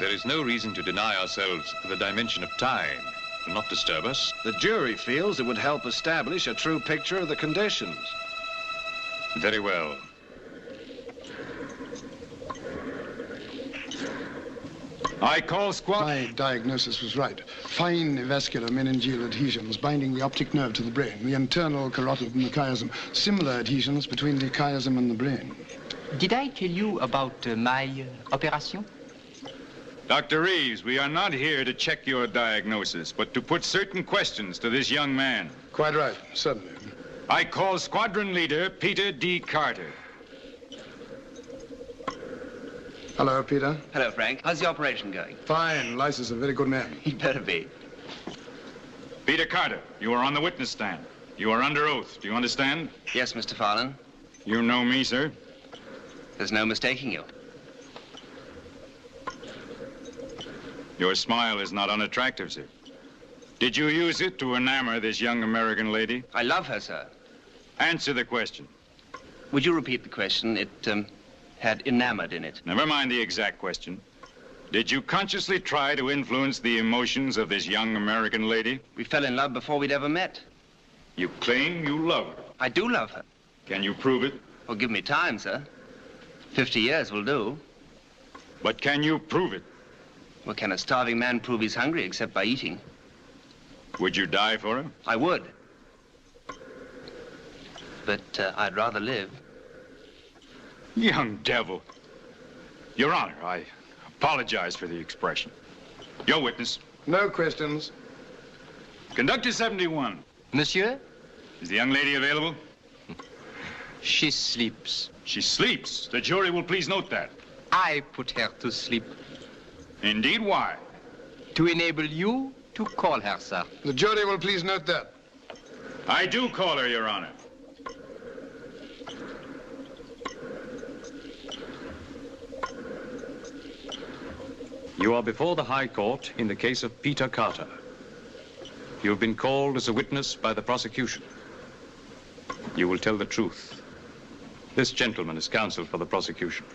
Speaker 2: There is no reason to deny ourselves the dimension of time. It will not disturb us.
Speaker 24: The jury feels it would help establish a true picture of the conditions.
Speaker 2: Very well.
Speaker 7: I call squad.
Speaker 16: My diagnosis was right. Fine vascular meningeal adhesions binding the optic nerve to the brain, the internal carotid and the chiasm. Similar adhesions between the chiasm and the brain.
Speaker 13: Did I tell you about my operation?
Speaker 7: Dr. Reeves, we are not here to check your diagnosis, but to put certain questions to this young man.
Speaker 16: Quite right, certainly.
Speaker 7: I call Squadron Leader Peter D. Carter.
Speaker 16: Hello, Peter.
Speaker 10: Hello, Frank. How's the operation going?
Speaker 16: Fine. Lice is a very good man.
Speaker 10: He better be.
Speaker 7: Peter Carter, you are on the witness stand. You are under oath. Do you understand?
Speaker 10: Yes, Mr. Farland.
Speaker 7: You know me, sir?
Speaker 10: There's no mistaking you.
Speaker 7: Your smile is not unattractive, sir. Did you use it to enamor this young American lady?
Speaker 10: I love her, sir.
Speaker 7: Answer the question.
Speaker 10: Would you repeat the question? It had enamored in it.
Speaker 7: Never mind the exact question. Did you consciously try to influence the emotions of this young American lady?
Speaker 10: We fell in love before we'd ever met.
Speaker 7: You claim you love her.
Speaker 10: I do love her.
Speaker 7: Can you prove it?
Speaker 10: Well, give me time, sir. 50 years will do.
Speaker 7: But can you prove it?
Speaker 10: Well, can a starving man prove he's hungry except by eating?
Speaker 7: Would you die for her?
Speaker 10: I would. But I'd rather live.
Speaker 7: Young devil. Your Honor, I apologize for the expression. Your witness.
Speaker 16: No questions.
Speaker 7: Conductor 71.
Speaker 13: Monsieur?
Speaker 7: Is the young lady available?
Speaker 13: She sleeps.
Speaker 7: She sleeps. The jury will please note that.
Speaker 13: I put her to sleep.
Speaker 7: Indeed, why?
Speaker 13: To enable you to call her, sir.
Speaker 16: The jury will please note that.
Speaker 7: I do call her, Your Honor.
Speaker 2: You are before the High Court in the case of Peter Carter. You have been called as a witness by the prosecution. You will tell the truth. This gentleman is counsel for the prosecution.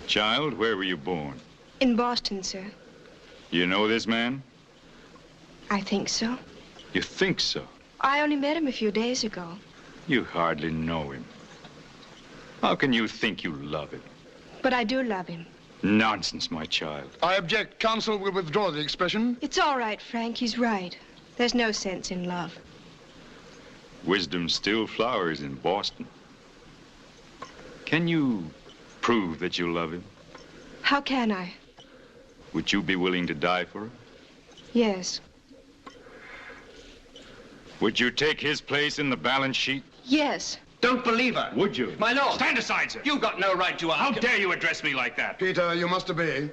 Speaker 7: Child, where were you born?
Speaker 3: In Boston, sir.
Speaker 7: You know this man?
Speaker 3: I think so.
Speaker 7: You think so?
Speaker 3: I only met him a few days ago.
Speaker 7: You hardly know him. How can you think you love him?
Speaker 3: But I do love him.
Speaker 7: Nonsense, my child.
Speaker 16: I object. Counsel will withdraw the expression.
Speaker 3: It's all right, Frank. He's right. There's no sense in love.
Speaker 7: Wisdom still flowers in Boston. Can you prove that you love him?
Speaker 3: How can I?
Speaker 7: Would you be willing to die for her?
Speaker 3: Yes.
Speaker 7: Would you take his place in the balance sheet?
Speaker 3: Yes.
Speaker 10: Don't believe her.
Speaker 7: Would you?
Speaker 10: My lord.
Speaker 7: Stand aside, sir.
Speaker 10: You've got no right to ask.
Speaker 7: How dare you address me like that?
Speaker 16: Peter, you must obey.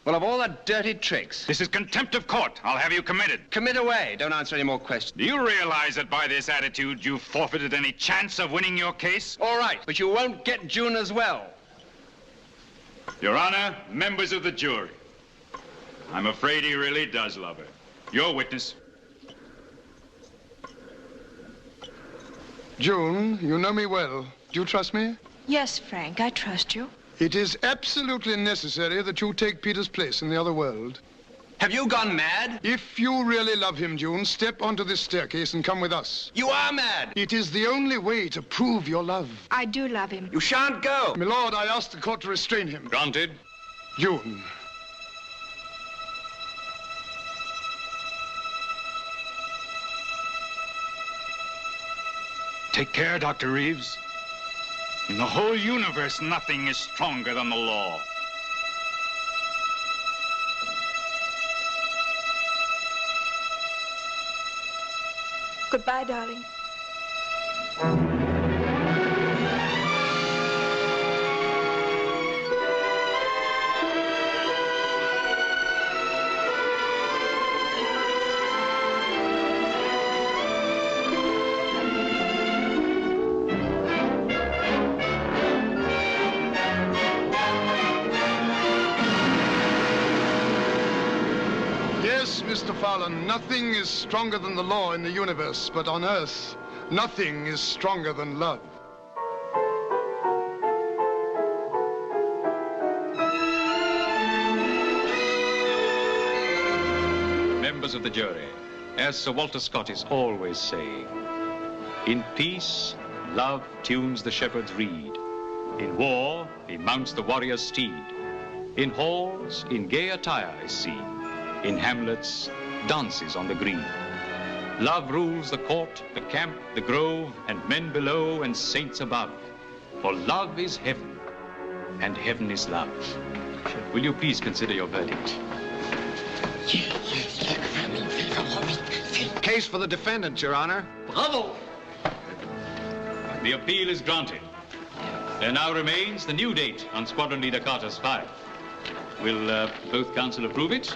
Speaker 10: Well, of all the dirty tricks.
Speaker 7: This is contempt of court. I'll have you committed.
Speaker 10: Commit away. Don't answer any more questions.
Speaker 7: Do you realize that by this attitude, you've forfeited any chance of winning your case?
Speaker 10: All right, but you won't get June as well.
Speaker 7: Your Honor, members of the jury, I'm afraid he really does love her. Your witness.
Speaker 16: June, you know me well. Do you trust me?
Speaker 3: Yes, Frank, I trust you.
Speaker 16: It is absolutely necessary that you take Peter's place in the other world.
Speaker 10: Have you gone mad?
Speaker 16: If you really love him, June, step onto this staircase and come with us.
Speaker 10: You are mad.
Speaker 16: It is the only way to prove your love.
Speaker 3: I do love him.
Speaker 10: You shan't go.
Speaker 16: My lord, I ask the court to restrain him.
Speaker 2: Granted.
Speaker 16: June.
Speaker 7: Take care, Dr. Reeves. In the whole universe, nothing is stronger than the law.
Speaker 3: Goodbye, darling.
Speaker 16: Yes, Mr. Farland, nothing is stronger than the law in the universe, but on Earth, nothing is stronger than love.
Speaker 2: members of the jury, as Sir Walter Scott is always saying, in peace, love tunes the shepherd's reed. In war, he mounts the warrior's steed. In halls, in gay attire is seen. In hamlets, dances on the green. Love rules the court, the camp, the grove, and men below and saints above. For love is heaven, and heaven is love. Will you please consider your verdict?
Speaker 24: Case for the defendant, Your Honor.
Speaker 2: Bravo! The appeal is granted. There now remains the new date on Squadron Leader Carter's file. Will both counsel approve it?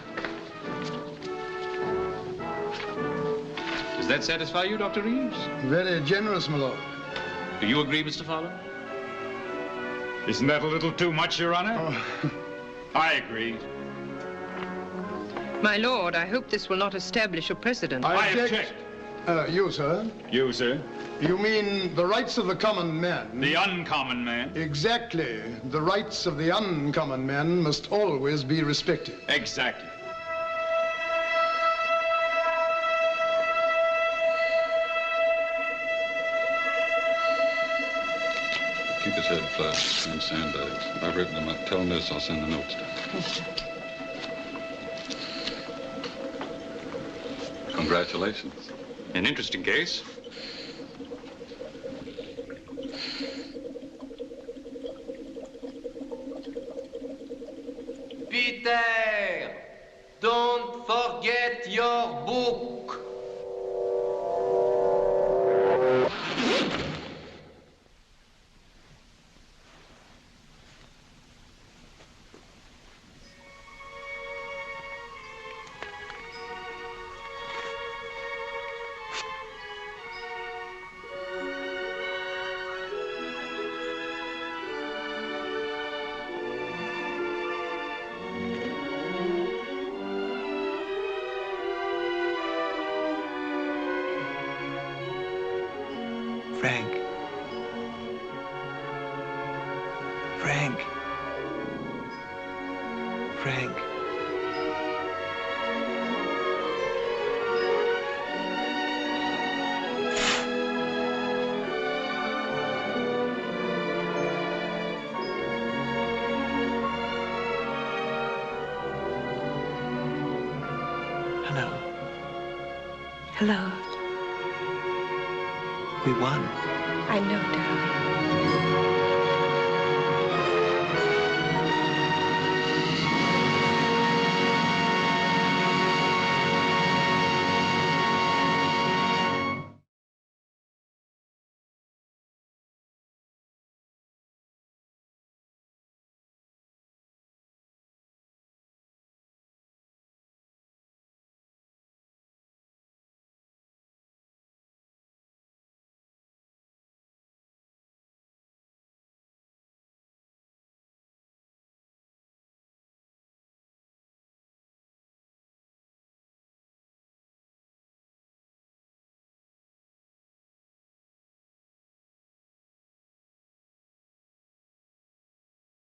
Speaker 2: Does that satisfy you, Dr. Reeves?
Speaker 16: Very generous, my lord.
Speaker 2: Do you agree, Mr. Fowler?
Speaker 7: Isn't that a little too much, Your Honor?
Speaker 16: Oh.
Speaker 7: I agree.
Speaker 11: My lord, I hope this will not establish a precedent.
Speaker 7: I object.
Speaker 16: You, sir?
Speaker 7: You, sir?
Speaker 16: You mean the rights of the common man?
Speaker 7: The uncommon man?
Speaker 16: Exactly. The rights of the uncommon man must always be respected.
Speaker 7: Exactly.
Speaker 6: Keep his head flat and sandbags. I've written him up. Tell him this, I'll send the notes down. Congratulations.
Speaker 2: An interesting case.
Speaker 10: Peter, don't forget your book.
Speaker 4: Frank. Frank. Frank. Hello.
Speaker 3: Hello.
Speaker 4: We won.
Speaker 3: I know, darling.